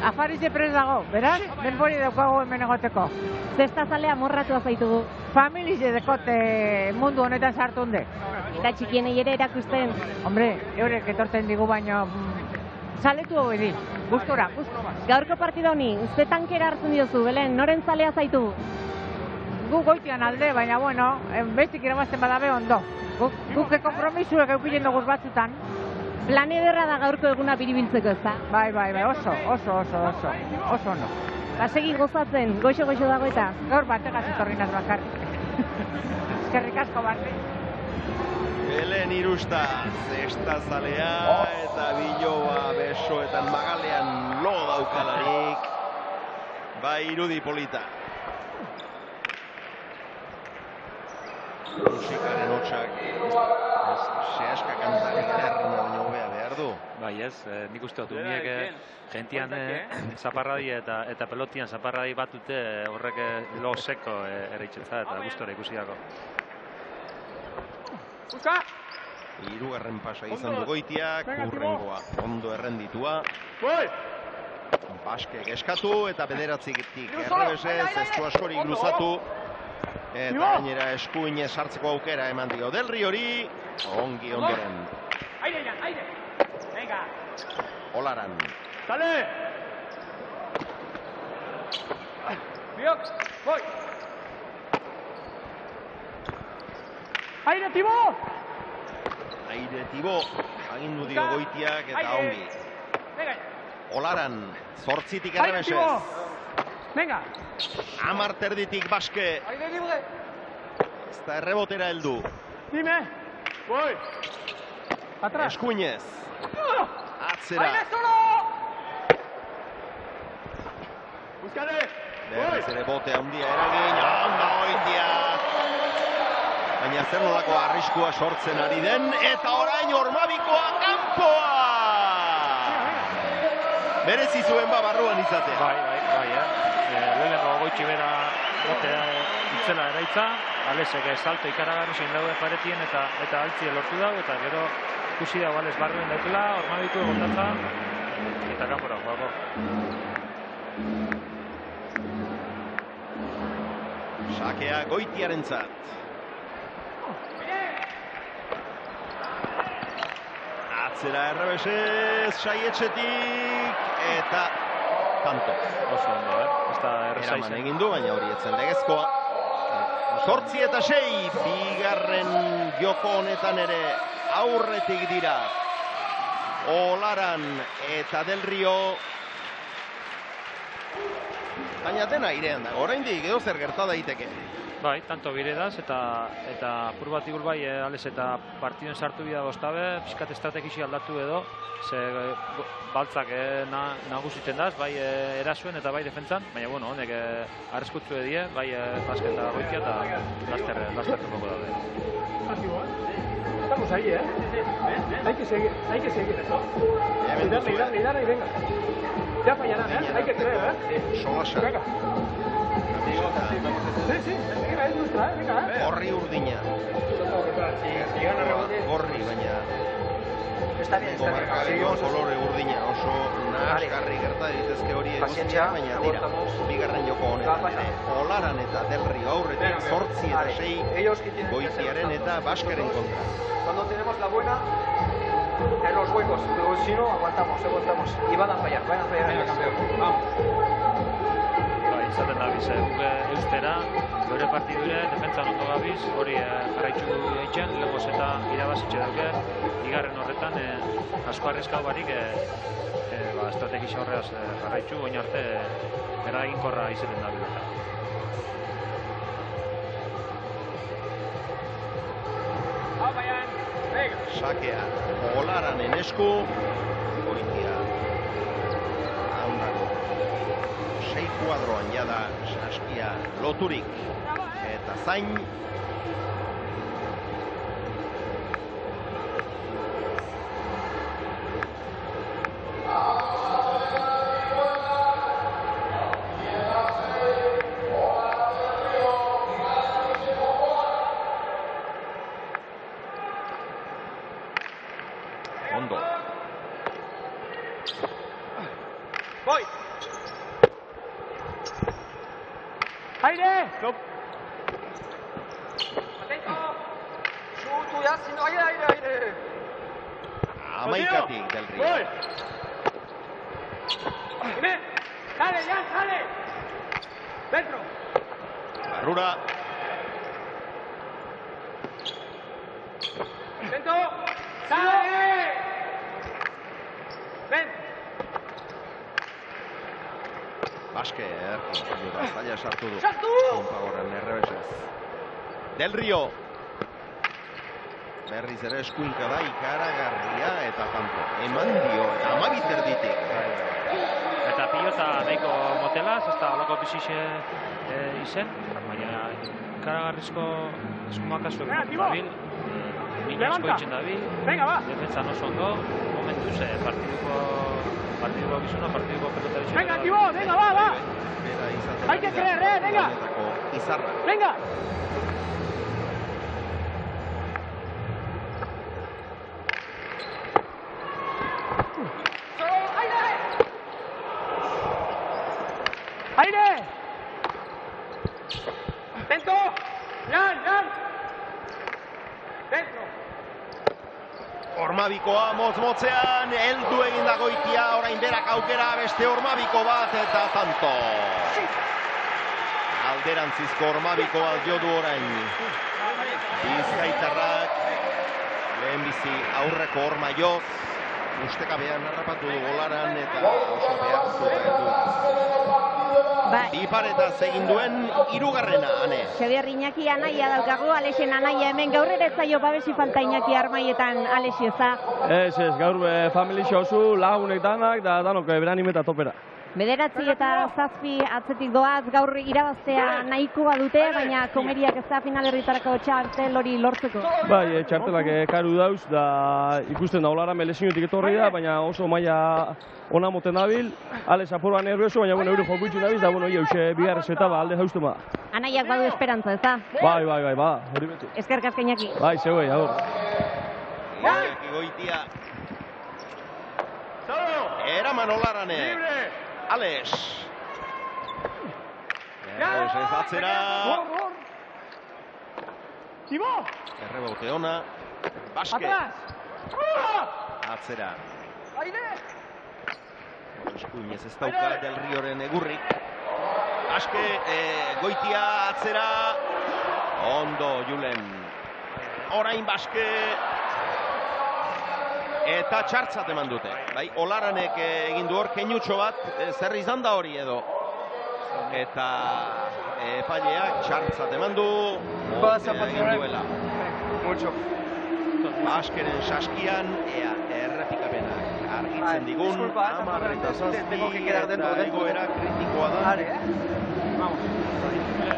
Afarize prez dago, beraz, denbori daukagu hemen egoteko. Zesta zalea morratua zaitugu. Familize dekote mundu honetan sartu hunde. Eta txikienei ere erakusten. Hombre, eurek etortzen digu baino zaletu hau edi, gustora. Gaurko partida honi, uste tankera hartzen diozu, Belen, noren zalea zaitu? Gu goitian alde, baina bueno, bestik irabazten badabe ondo. Guk kompromisuek eukinen dugu batzutan. Plan ederra da gaurko eguna biribiltzeko, ez da? Bai, oso ondo. Segi gozatzen, goxo dago eta? Gaur bategaz etorri naz bakarrik. Eskerrik asko Barri. Belen Irusta, zesta zalea eta Biloba besoetan magalean lo daukalarik. Bai, irudi polita. Musikaren hotxak, sehaska kantari ederna baina hobea behar du. Bai ez, nik uste dut umiek gentian zaparradi eta pelotian zaparradi batute horrek lo seko ereitzetza eta gustora ikusi dago. Hirugarren pasa izan du Goitiak, hurrengoa ondo errenditua. Baskek eskatu eta bederatzitik errebesez, ez du askorik luzatu. Eta gainera eskuinez sartzeko aukera eman dio Del Riori, ongi ondoren. Olaran. Sale! Biok, voy! Aire, Tibo! Aire, Tibo, agindu dio Goitiak eta ongi. Olaran, zortzitik errebesez. Venga! Amar terditik Baske. Aire libre! Ez da errebotera heldu. Dime! Voy! Atrás! Eskuinez. Atzera. Aire solo! Búscale! Berriz ere bote handia eragin. Onda Goitiak. Baina zer nolako arriskua sortzen ari den. Eta orain Ormabikoa kanpoa! Merezi zuen barruan izatea. Bai. Lehenengo Goitxi bera botea itzela eraitza, Alesek salto ikaragarri zein daude paretien eta altzia lortu dago, eta gero ikusi dago Ales barruen daukela, Ormabiko egondatza, eta kanpora joago. Sakea Goitiarentzat. Atzera errebesez, Saietxetik, eta tanto. Oso ondo, ez da erreza eraman egin du, baina hori etzen legezkoa. 8 eta 6, bigarren joko honetan ere aurretik dira. Olaran eta Del Rio. Baina dena airean dago, oraindik edo zer gerta daiteke. Bai, tanto biredaz eta apur bat igur bai Ales eta partiduen sartu bida boztabe, pixkat estrategisi aldatu edo, ze baltzak nagusiten daz, bai erasuen eta bai defentzan, baina bueno, honek arriskutzu edie, bai Basket eta Goitia eta lastertuko daude. Estamos ahí, Hay que seguir eso. Y darle, y venga. Ya fallarán, Hay que creer, Solasa. Venga. Sí, venga, es nuestra, venga, Gorri urdina. Gorri, baina. Está bien. Kolore urdina, oso nahasgarri gerta ditezke hori eguztia, baina dira. Bigarren joko honetan. Olaran eta Del Rio aurretik 8 eta 6 Goitiaren eta Baskeren kontra. Cuando tenemos la buena, en los huecos, pero si no, aguantamos. Y van a fallar el campeón. Vamos. Izaten da biz, eustera, bere partidure, defentzan ondo gabiz, hori jarraitzu egiten, legoz eta irabazitxe dauke, bigarren horretan, asko arriskau barik, estrategisa horreaz jarraitzu, oin arte, eraginkorra izaten da bileta. Sakea, Olaranen esku, Goitia, handako. 6 kuadroan jada Saskia loturik eta zain. Ondo. Voy. Aire. Su tuya. si no, aire. Amaikatik del Río. Sale, ya, sale. Dentro. Barrura. Dentro. Sale. Ven. Basker, zaila sartu du. Sartu! Konpagorren errebesez. Del Río. Berriz ere eskuinka da, ikaragarria eta kanpo. Eman dio, eta amabiter ditik. Eta pilota nahiko motelaz, ez da olako bizixe izen, baina ikaragarrizko eskumakazuek dabil, mina asko itxen dabil, defentzan oso ondo, momentuz partiduko gizuna, partiduko pelota bizona. Venga, Tibo, venga, va. Hay que creer, venga. Izarra. Venga. ¡Aire! ¡Dentro! ¡Lan! ¡Dentro! Ormabikoa motz-motzean, heldu egin da Goitia, orain berak aukera beste Ormabiko bat eta tanto. Alderantzizko Ormabikoa jo du orain. Bizkaitarrak, lehenbizi aurreko Orma jo, ustekabean harrapatu du golaran eta oso behartu du. Iparetaz egin duen hirugarrena, Ane. Xabier Iñaki anaia daukagu, Alexen anaia hemen gaur ere zaio babesi falta Iñaki armaietan Alexio za. Ez, gaur familia oso lagunek danak da danok beranimeta topera. Bederatzi eta zazpi atzetik doaz gaur irabaztea nahikoa dute, baina komeriak ez da finalerritarako txartel hori lortzeko. Bai, txartelak karu dauz, da ikusten da olara melezinotik etorri da, baina oso maila ona moten dabil, Alex apurua nervioso, baina euro jokutxu dabiz, da hause bigarrez eta alde jaustu ma. Anaiak badu esperantza, ez da? Bai, bada, hori beti. Eskerkak Iñaki. Bai, zegoen, agur. Iñaki Goitia. Eraman olarane. Alex. Ez atzera. Tibo! Errebote ona. Baske. Atzera. Eskuinez ez dauka Del Rioren egurrik. Baske, Goitia atzera. Ondo, Julen. Orain Baske. Eta txartzat eman dute. Bai, Olaranek egin du hor keinutxo bat, zer izan da hori edo. Eta epaileak txartzat eman du. Egin duela. Baskeren saskian, errepikapenak argitzen digun. Amarreta zazpi eta egoera kritikoa da.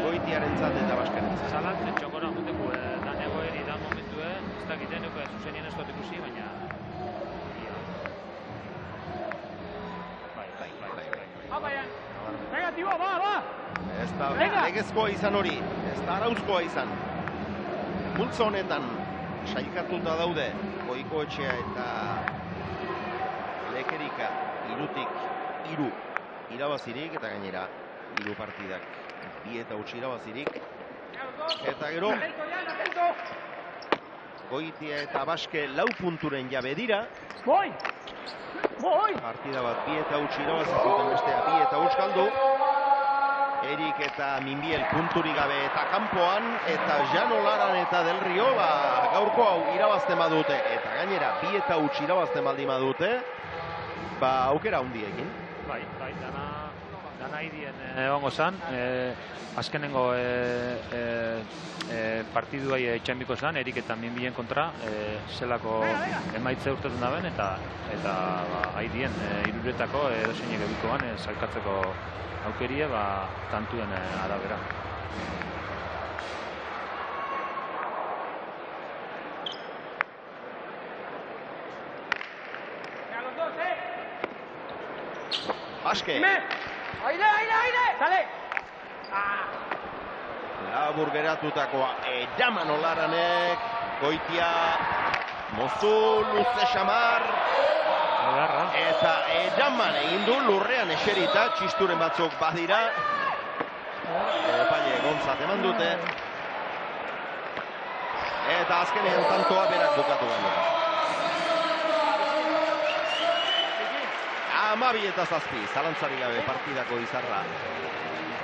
Goitiaren zat eta Baskeren zat. Zalantzen txokora muteko dan egoeri da momentue, ez dakiten eko zuzenien ez dut ikusi, baina Venga, Tibo, va! Ez da legezkoa izan hori, ez da arauzkoa izan. Multzo honetan, sailkatuta daude, Goikoetxea eta Lekerika, irutik iru irabazirik, eta gainera, iru partidak, bi eta utzi irabazirik. Eta gero, Goitia eta Baske lau punturen jabe dira. Partida bat bi eta utzi irabazizuten bestea bi eta utz galdu. Erik eta Minbiel punturik gabe eta kanpoan, eta Jan Olaran eta Del Rio gaurko hau irabazten badute, eta gainera bi eta utzi irabazten baldin badute, aukera hundiekin. Bai, dana idien egongo zan, azkenengo partiduai etxenbiko zan, Erik eta Minbilen kontra, zelako emaitze urtetun daben, eta haidien iruretako edozeinek ebikoan salkatzeko aukerie, tantuen arabera. Baske. Aire! Sale! Labur geratutakoa Eraman Olaranek, Goitia, Mozu, luze xamar, eta Eraman egin du lurrean eserita, txisturen batzuk badira. Epaile gontzat eman dute. eta azkenean tantoa berak bukatu gainera. 12-7, zalantzari gabe partidako izarra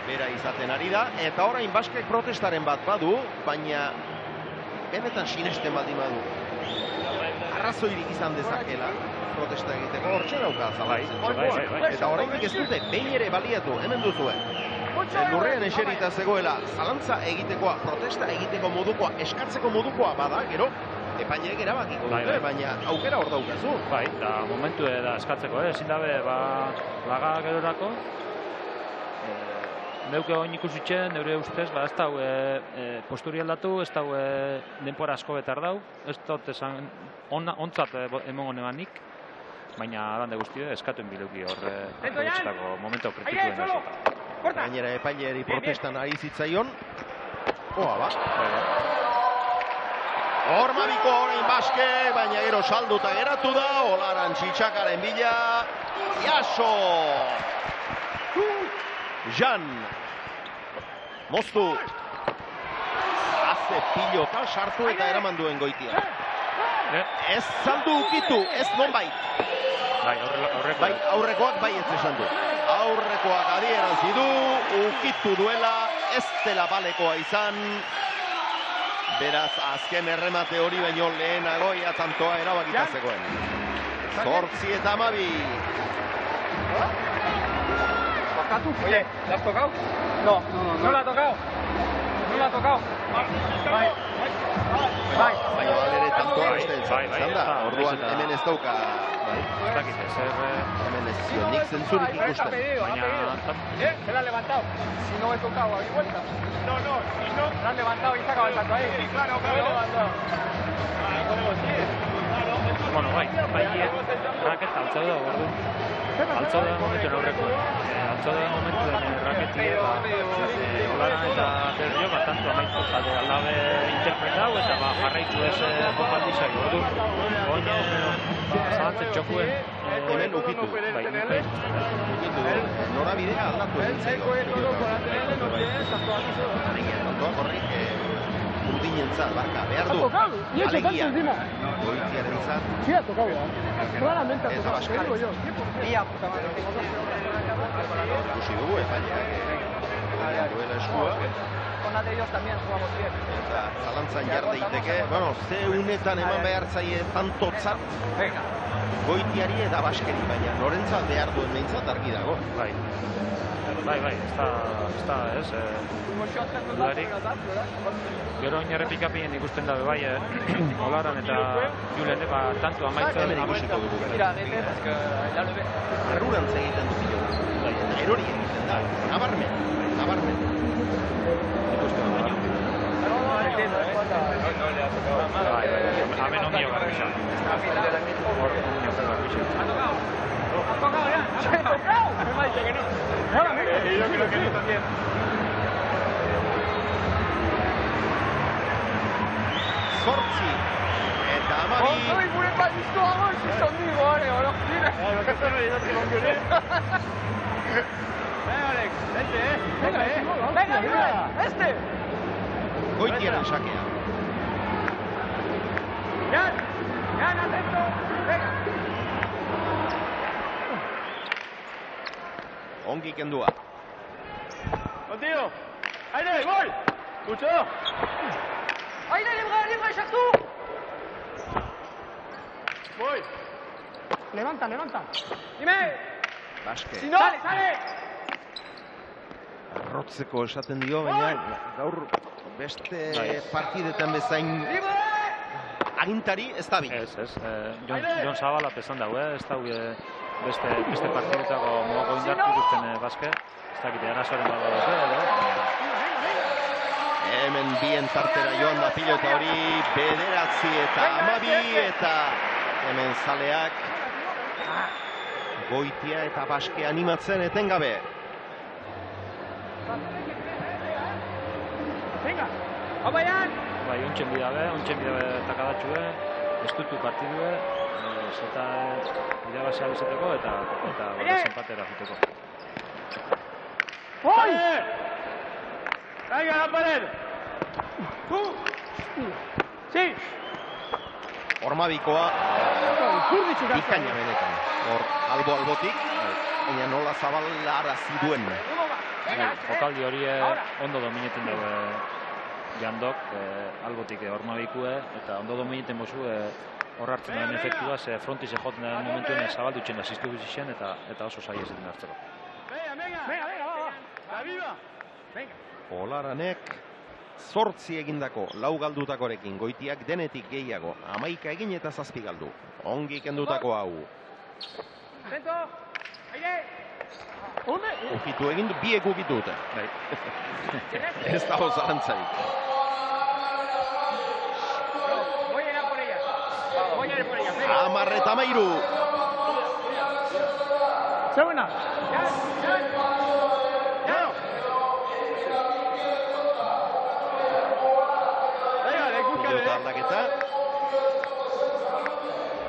bera izaten ari da, eta orain Baskek protestaren bat badu, baina benetan sinesten baldin badu. Arrazoirik izan dezakela protesta egiteko, hortxe dauka zalantzak. Eta oraindik ez dute, behin ere baliatu, hemen duzuen. Lurrean eserita zegoela, zalantza egitekoa, protesta egiteko modukoa, eskatzeko modukoa bada, gero, epaileek erabakiko dute, baina aukera hor daukazu. Bai, eta momentu da eskatzeko, ezin dabe, laga gerorako. Neuke oin ikusitxe, neure ustez, ez dau posturi aldatu, ez dau denpora asko betar dau, ez dut esan ontzat emongo nemanik, baina alande guztide eskatuen bileuki hor protestako momentu kritikuen hasi. Gainera epaileari protestan ari zitzaion, oa ba. Hor mabiko orain Baske, baina gero salduta geratu da, Olaran txitxakaren bila, Iaso! Jan! Moztu! Haze pilota sartu eta eraman duen Goitia. Ez saldu ukitu, ez nonbait. Bai, aurrekoak bai ez esan du. Aurrekoak adierazti du, ukitu duela, ez dela balekoa izan. Beraz, azken erremate hori baino lehenago tantoa erabakita zegoen. 8-12. Oye, ¿la has tocado? No. ¿No la ha tocado? ¿No la ha tocado? Bai. Baina balere tantoa beste izan da. Orduan hemen ez dauka. Ez dakit ez, hemen ez zionik zentzurik ikusten. Se la ha levantado. Si no he tocado, ¿habéis vuelta? No, si no. La han levantado y está avanzando ahí. Sí, claro. Bueno, bai, raketa altzau da, gordu. Altzau da momentu aurrekoa. Altzau da momentu raketie, Olaran eta Berrio, tanto amaitu aldabe interpretau, eta jarraitu ez bokatizak, gordu. Oin, zalantzen txokuen. Hemen ukitu. Bai, ukitu. Norabidea aldatu egin zaio. Tantoa korrik urdinentzat, barka, behar du. Alegia, Goitiarentzat. Sí, ha tocado, claramente ha Eta tocado. Baskari. Ikusi dugu, epaileak duela eskua. Con la de ellos también jugamos bien. Eta zalantzan jar daiteke, ze unetan eman behar zaie tantotzat Goitiari eta Baskeri, baina norentzat behar duen behintzat argi dago. Bai, ez da, ez, dudarik. Gero oinarrepikapien ikusten dabe bai, Olaran eta Julen, tanto amaitzen. Hemen ikusiko dugu. Errurantz egiten dut dugu. Erori egiten da, nabarmen. Ikusten baino. Hemen ondio garrisa. Hor ondio garrisa. ¿Ha tocado ya? ¿Ha tocado? Me ha dicho que no. Yo creo que no también. Zortzi. Eta amabi. Oi, gure balistu dago, izan digo, hori gire. Hori, ez da nahi dut gire. Venga, Alex, Venga, este. Goitiaren sakea. Jan, atento. Venga. Ongi kendua. Contigo. Aire, gol. Mucho. Aire, libre, Shaktu. Voy. Levanta. Dime. Baske. Si no, sale. Arrotzeko esaten dio, baina gaur beste partidetan bezain agintari ez da bi. Ez. Jon Zabala pesan dago, ez da beste partidetako mogo indartu ikusten Baske. Ez dakite, arazoaren dago ez. Hemen bien tartera joan da pilota hori, 9 eta 12 eta hemen zaleak Goitia eta Baske animatzen etengabe. Venga, hau Jan! Bai, ontsen bidabe takadatxue, estutu partidue, eta irabazia bizeteko eta desenpatera juteko. ¡Oi! ¡Venga, la pared! ¡Tú! Hormabikoa bikaina benetan. Hor, albo-albotik, baina nola zabalarazi duen. Jokaldi hori ondo domineten dugu jandok, albotik hormabikue, eta ondo domineten bozu hor hartzen den efektua, ze frontize joten den momentuen zabaldutzen asistu bizien, eta oso zai ez den hartzeko. Olaranek 8 egindako, 4 galdutakorekin, Goitiak denetik gehiago, 11 egin eta 7 galdu. Ongi kendutako hau. Ukitu egin du, biek ukitu dute. Ez dago zalantzarik. Amarreta mairu. Segunda. Pilota aldaketa.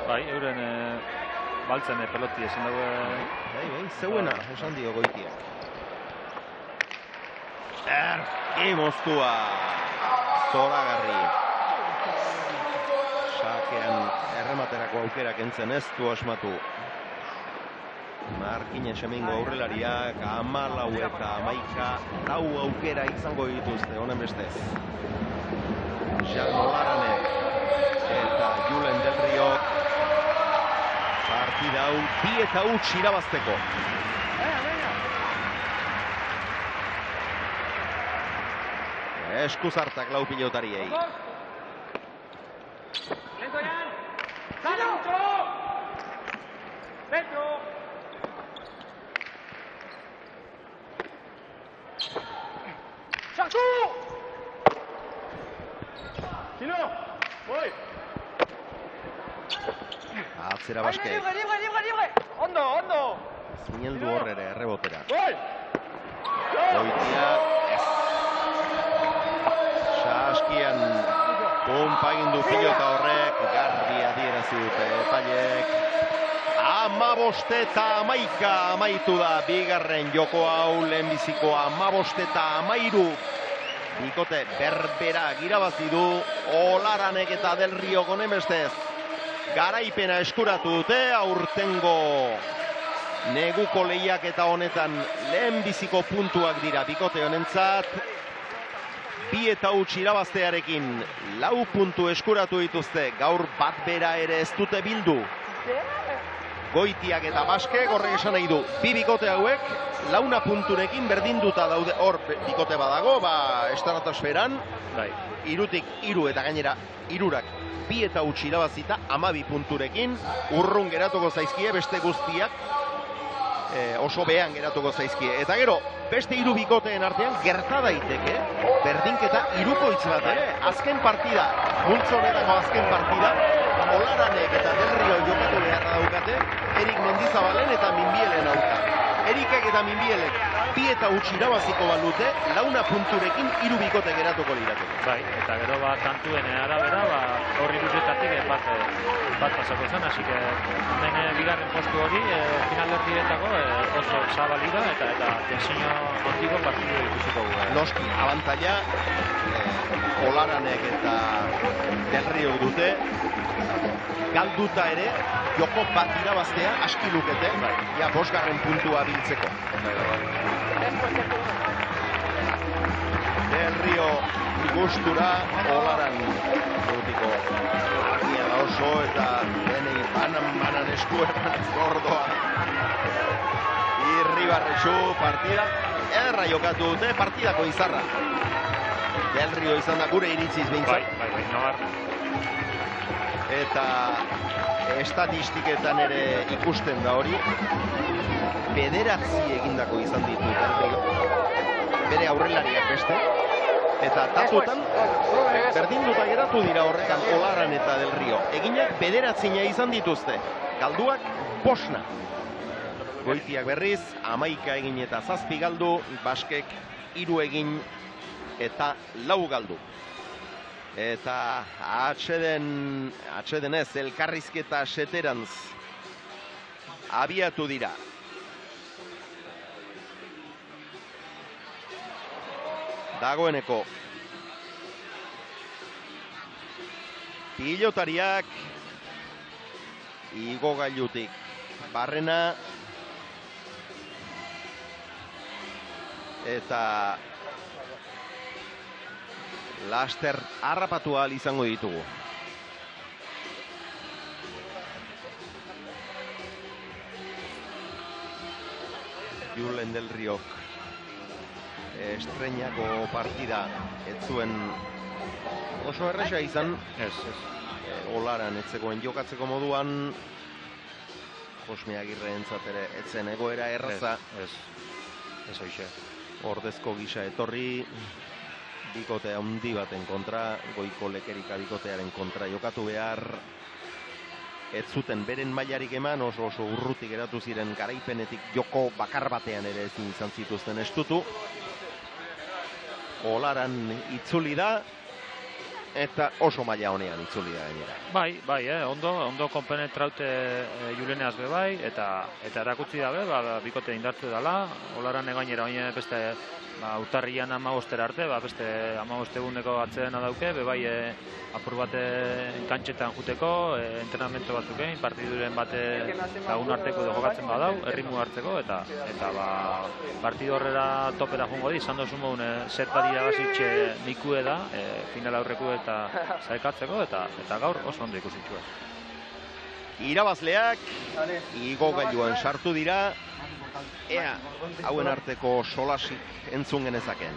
Bai, euren baltzen peloti ezin dago. Bai, zeuena, esan dio Goitiak. Erki moztua. Zoragarri. Sakean errematerako aukera kentzen ez du asmatu. Markines hemengo aurrelariak 14 eta 11 lau aukera izango dituzte honen bestez. Jan Olaranek eta Julen Del Riok partida hau 2-0 irabazteko. Eskuzartak lau pilotariei. Lento, Jan. Sale mucho. Lento. ¡Sasu! ¡Sino! ¡Voy! Atzera Baske. ¡Libre! ¡Hondo! Zineldu horrere, errebotera. ¡Voy! Goitia ez. Saskian pompa egin du pilota horrek, garbi adierazi dute epaileek. 15 eta 11 amaitu da bigarren joko hau, lehenbizikoa 15 eta 13. Bikote berberak irabazi du, Olaranek eta Del Rio gonemestez. Garaipena eskuratu dute, aurtengo neguko lehiaketa honetan lehenbiziko puntuak dira bikote honentzat. 2-0 irabaztearekin 4 puntu eskuratu dituzte, gaur bat bera ere ez dute bildu. Goitiak eta Baske, horrek esan nahi du, bi bikote hauek, 4 punturekin berdinduta daude, hor bikote badago, estratosferan, 3-3 eta gainera 3-ak 2-0 irabazita, 12 punturekin, urrun geratuko zaizkie, beste guztiak, oso behan geratuko zaizkie. Eta gero, beste 3 bikoteen artean gerta daiteke, berdinketa 3-koitz bat, azken partida, multzo honetako azken partida, Olaranek eta Del Rio jokatu beharra daukate, Erik Mendizabalen eta Minbielen aurka. Erikek eta Minbielek 2-0 irabaziko balute, 4 punturekin 3 bikote geratuko lirateke. Bai, eta gero kantuen arabera, horri duzetatik bat pasako zen, hasi que hemen bigarren postu hori, finalerdietako oso zabalida eta tensio antiko partidu ikusiko gu. Noski, abantaila, Olaranek eta Del Rio dute, galduta ere, joko bat irabaztea aski lukete, ja 5. puntua biltzeko. Del Rio gustura, Olaran dutiko argia da oso eta denei banan eskuetan gordoa. Irribarretxu partida, ederra jokatu dute, partidako izarra. Del Rio izan da gure iritziz behintzat. Bai, nabar. Eta estatistiketan ere ikusten da hori, 9 egindako izan ditu Del Rio. Bere aurrelariak beste. Eta datuetan berdinduta geratu dira horretan Olaran eta Del Rio. Eginak 9 izan dituzte. Galduak 5. Goitiak berriz, 11 egin eta 7 galdu, Baskek 3 egin eta 4 galdu. Eta atxeden ez, elkarrizketa seterantz abiatu dira. Dagoeneko Pilotariak igo gailutik. Barrena eta laster harrapatu ahal izango ditugu. Julen del Riok estreinako partida ez zuen oso erresa izan. Olaran etzegoen jokatzeko moduan, Josme Agirreentzat ere etzen egoera erraza. Ez hoxe. Ordezko gisa etorri, bikote handi baten kontra, goiko lekerika bikotearen kontra jokatu behar. Ez zuten beren mailarik eman, oso urrutik geratu ziren garaipenetik joko bakar batean ere ezin izan zituzten estutu. Olaran itzuli da, eta oso maila honean itzuli da gainera. Bai, ondo konpenetraute Juleneaz be bai, eta erakutsi dabe, bikote indartu dela, Olaran egainera baina beste urtarrian 15 arte, beste 15 eguneko atzedena dauke, bai apur bate kantxetan juteko, entrenamentu batzuk egin, partiduren bate lagun arteko jokatzen badau, erritmu hartzeko, eta partidu horrera topera jongo di, izan dozun modun set bat irabazitxe nikue da, final aurreku eta zaikatzeko, eta gaur oso ondo ikusitxua. Irabazleak igo gailuan sartu dira, ea hauen arteko solasik entzun genezaken.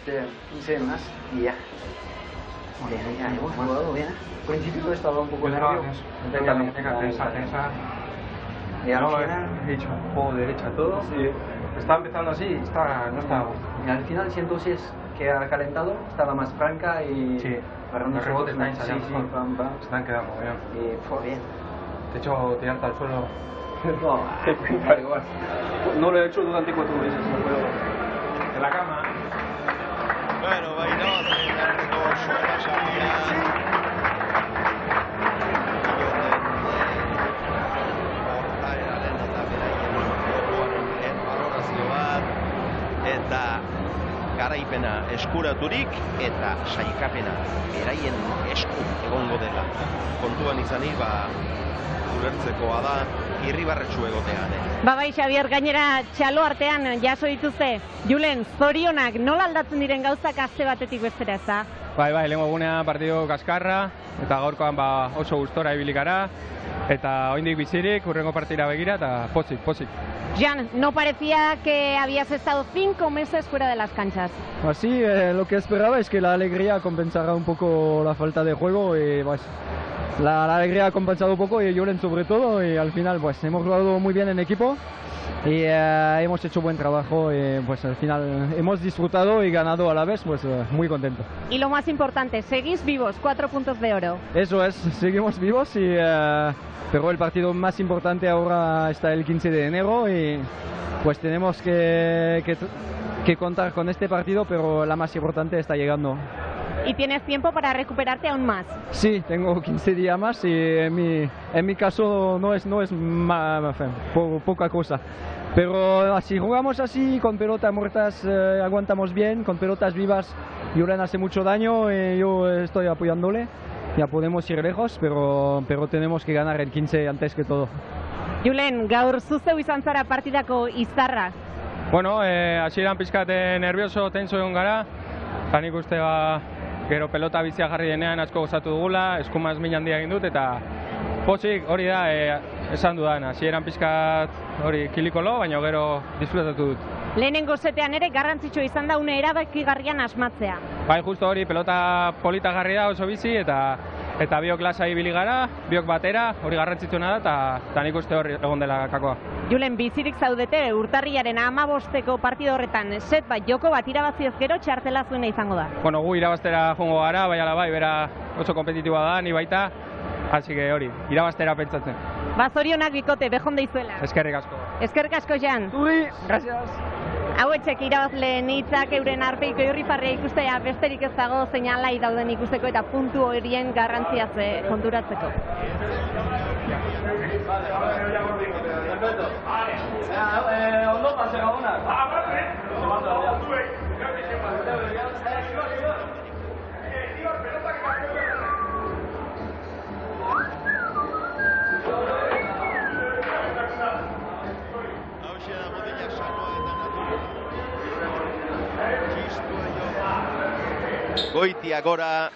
De 15 más y ya. Ya, hemos jugado bien. Al principio estaba un poco nervioso. Tensa. Y al No, final, he dicho, juego derecha todo. Sí. Está empezando así, no está. y al final siento si es que ha calentado, estaba más franca y Sí. agarrando Los rebotes están sí, ensayando. sí, pam, pam. Se están quedando bien. Y fue bien. De hecho, tirarte al suelo. No, da igual. No lo he hecho durante 4 meses, no puedo. En la cama. Bueno, irabazleen arteko solasaldia. Portaeraren eta beraien jokoaren lehen balorazio bat, eta garaipena eskuraturik eta saikapena beraien esku egongo dela. Kontuan izanik, ulertzekoa da irribarretsu egotean. Bai, Xabier, gainera txalo artean jaso dituzte. Julen, zorionak, nola aldatzen diren gauzak aste batetik bestera, ez da? Bai, lehenko egunean partido kaskarra, eta gaurkoan oso gustora ibili gara, eta oraindik bizirik, hurrengo partida begira, eta pozik. Jan, no parecía que habías estado 5 meses fuera de las canchas. Pues sí, lo que esperaba es que la alegría compensara un poco la falta de juego y pues la alegría ha compensado un poco y Julen sobre todo y al final pues hemos jugado muy bien en equipo y hemos hecho buen trabajo y pues al final hemos disfrutado y ganado a la vez, pues muy contento. Y lo más importante, seguís vivos, 4 puntos de oro. Eso es, seguimos vivos y pero el partido más importante ahora está el 15 de enero y pues tenemos que contar con este partido, pero la más importante está llegando. Y tienes tiempo para recuperarte aún más. Sí, tengo 15 días más y en mi caso no es poca cosa. Pero si jugamos así, con pelotas muertas aguantamos bien, con pelotas vivas Julen hace mucho daño y yo estoy apoyándole. Ya podemos ir lejos, pero tenemos que ganar el 15 antes que todo. Julen, gaur zuzeu izan zara partidako izarra. Bueno, hasieran pizkat nervioso, tenso egon gara, eta nik uste gero pelota bizia jarri denean asko gozatu dugula, eskumaz min handia egin dut, eta pozik hori da esan dudan, hasieran pizkat hori kilikolo, baina gero disfrutatu dut. Lehenengo setean ere garrantzitsua izan da une erabakigarrian asmatzea. Bai, justo hori, pelota polita jarri da oso bizi, eta biok lasai ibili gara, biok batera, hori garrantzitsuna da, eta nik uste hori egon dela kakoa. Julen, bizirik zaudete urtarrilaren 15. partido horretan, set bat joko bat irabaziz gero txartela zuena izango da. Bueno, gu irabaztera jongo gara, bai, bera oso kompetitiboa da, ni baita, así que hori, irabaztera pentsatzen. Zorionak bikote, behon deizuela. Eskerrik asko. Eskerrik asko, Jan. Gracias. Hauetxek irabazleen hitzak euren arpeiko irrifarria ikustea besterik ez dago seinalai dauden ikusteko eta puntu horien garrantziaz konturatzeko. Ondo pasea Goitia gora.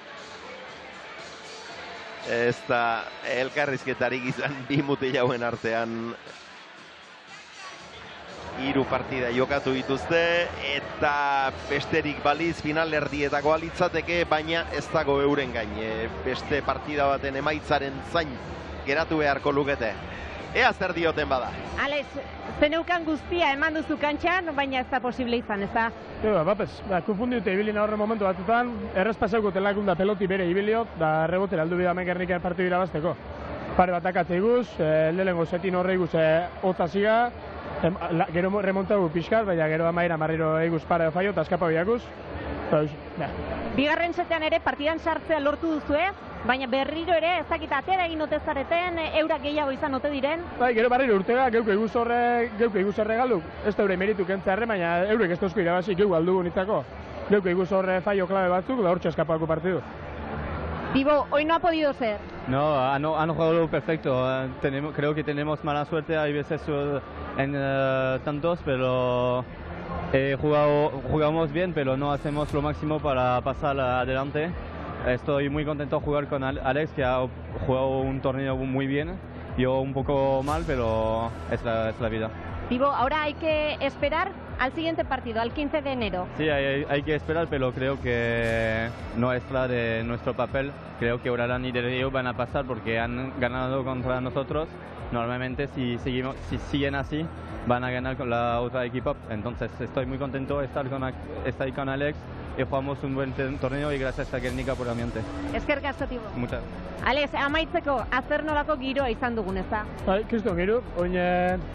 Ez da elkarrizketarik izan bi mutil hauen artean. 3 partida jokatu dituzte eta besterik baliz finalerdietako alitzateke, baina ez dago euren gain. Beste partida baten emaitzaren zain geratu beharko lukete. Ea zer dioten bada. Alex, zeneukan guztia eman duzu kantxan, baina ez da posible izan, ez da? Bapes, konfundiute ibili horren momentu batzutan, errespasauko telakun da peloti bere ibiliot, da rebotera aldu bida Gernikan partidu irabazteko. Pare bat akatze iguz, lehenengo setin horre iguz otzaziga, gero remontagu pixkat, baina gero amaira marriro iguz pare faio eta eskapa biakuz. Bigarren setean ere partidan sartzea lortu duzue, baina berriro ere ez dakit atera egin ote zareten, eurak gehiago izan ote diren. Bai, gero barriro urtega, geuke iguz horre galdu, ez da eure meritu kentzarre, baina eurek ez tozko irabazi geu galdu nitzako. Geuke iguz horre faio klabe batzuk, da hortxe eskapako partidu. Dibo, hoy no ha podido ser. No, han jugado perfecto. Creo que tenemos mala suerte, hay veces en tantos, pero jugamos bien, pero no hacemos lo máximo para pasar adelante. Estoy muy contento de jugar con Alex, que ha jugado un torneo muy bien. Yo un poco mal, pero es la vida. Dibo, ahora hay que esperar al siguiente partido, al 15 de enero. Sí, hay que esperar, pero creo que no es la de nuestro papel. Creo que Uralán y Del Río van a pasar porque han ganado contra nosotros. Normalmente si siguen así, van a ganar con la otra equipo. Entonces estoy muy contento de estar con Alex y jugamos un buen torneo y gracias a Gernika por el ambiente. Eskerrik asko, Dibo. Muchas. Alex, amaitzeko, azer nolako giroa izan dugun, ez da? Bai, kriston giru, oin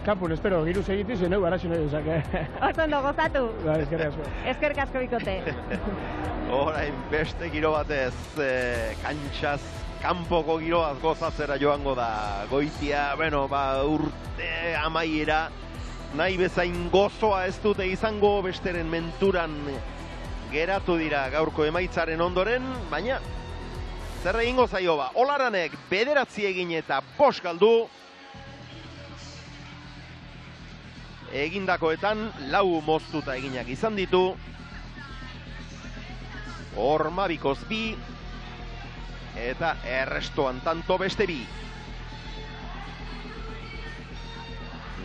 kanpun espero giru segitiz, neu garaxi nahi duzake. Oso ondo gozatu. Bai, eskerrik asko. Eskerrik asko bikote. Orain beste giro batez, kantxaz, kanpoko giroaz gozatzera joango da Goitia, urte amaiera, nahi bezain gozoa ez dute izango, besteren menturan geratu dira gaurko emaitzaren ondoren, baina zer egingo zaio ba, Olaranek 9 egin eta 5 galdu, egindakoetan 4 moztuta eginak izan ditu, Ormabikoz 2, eta errestoan tanto beste 2.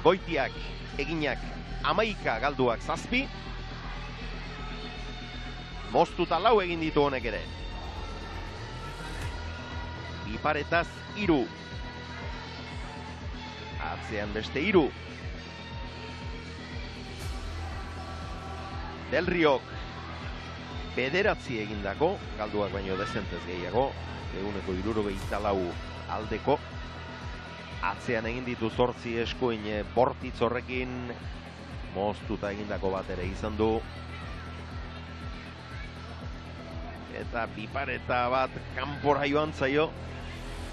Goitiak eginak 11 galduak 7, moztuta 4 egin ditu honek ere. Iparetaz 3. Atzean beste 3. Del Riok 9 egindako, galduak baino dezentez gehiago, 174 aldeko. Atzean egin ditu 8 eskuin Bortitz horrekin, moztuta egindako bat ere izan du. Eta bipareta bat kanpora joan zaio,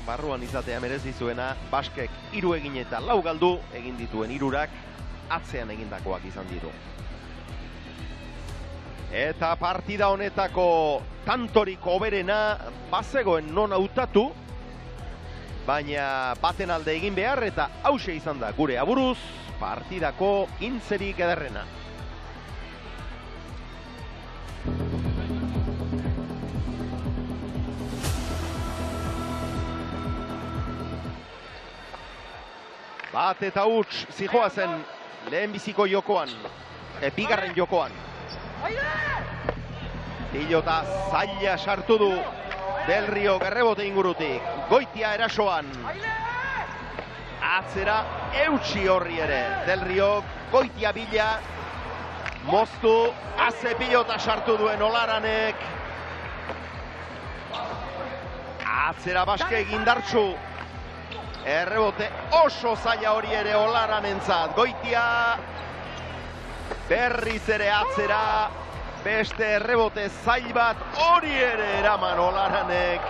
barruan izatea merezi zuena, Baskek 3 egin eta 4 galdu, egin dituen 3-ak, atzean egindakoak izan ditu. Eta partida honetako tantorik hoberena bazegoen non hautatu, baina baten alde egin behar eta hause izan da gure aburuz partidako intzerik ederrena. Bat eta huts zijoazen lehenbiziko jokoan, bigarren jokoan. Pilota zaila sartu du Del Rio errebote ingurutik. Goitia erasoan. Atzera eutsi horri ere. Del Rio Goitia bila. Moztu, aze pilota sartu duen Olaranek. Atzera Baske egindartsu. Errebote oso zaila hori ere Olaranentzat. Goitia berriz ere atzera. Beste errebote zail bat hori ere eraman Olaranek.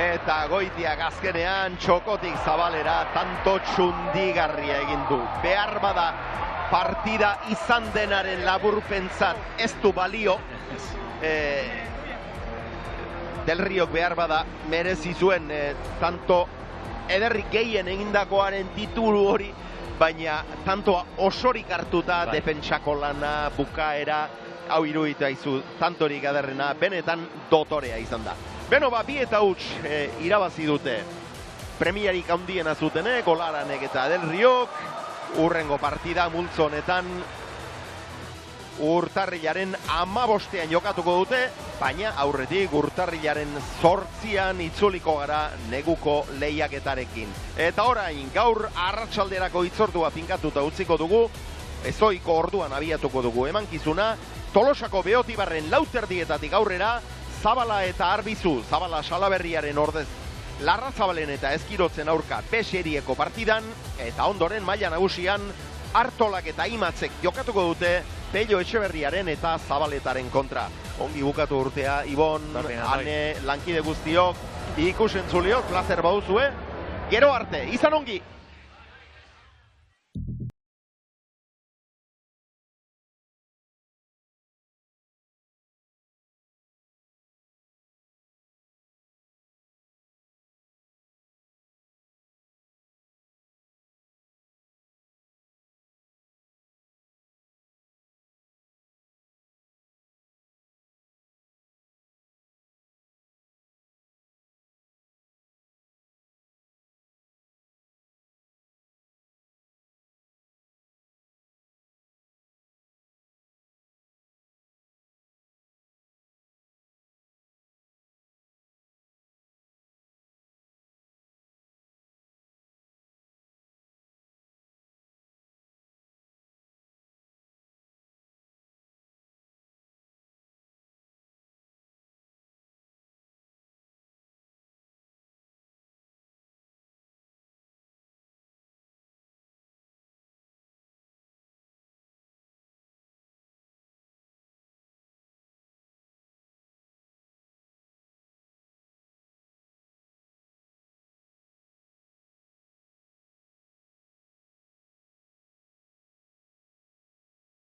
Eta Goitiak azkenean txokotik zabalera tanto txundigarria egin du. Behar bada partida izan denaren laburpentzat ez du balio. Del Riok behar bada merezi zuen tanto ederrik gehien egindakoaren titulu hori, baina tanto osorik hartuta defentsako lana, bukaera, hau iruditu aizu tantorik aderrena, benetan dotorea izan da. Beno, 2-0 irabazi dute premiarik handiena zutenek, Olaranek eta Del Riok, urrengo partida multzo honetan urtarrilaren 15ean jokatuko dute, baina aurretik urtarrilaren 8ean itzuliko gara neguko lehiaketarekin. Eta orain, gaur arratsalderako hitzordua finkatuta utziko dugu, ezoiko orduan abiatuko dugu emankizuna, Tolosako Beotibarren 4:00 aurrera, Zabala eta Arbizu, Zabala Salaberriaren ordez Larrazabalen eta Eskirotzen aurka Beserieko partidan, eta ondoren maila nagusian Artolak eta Imatzek jokatuko dute Pello Etxeberriaren eta Zabaletaren kontra. Ongi bukatu urtea, Ibon, Ane, lankide guztiok, ikusentzuliok, plazer bauzue, gero arte, izan ongi!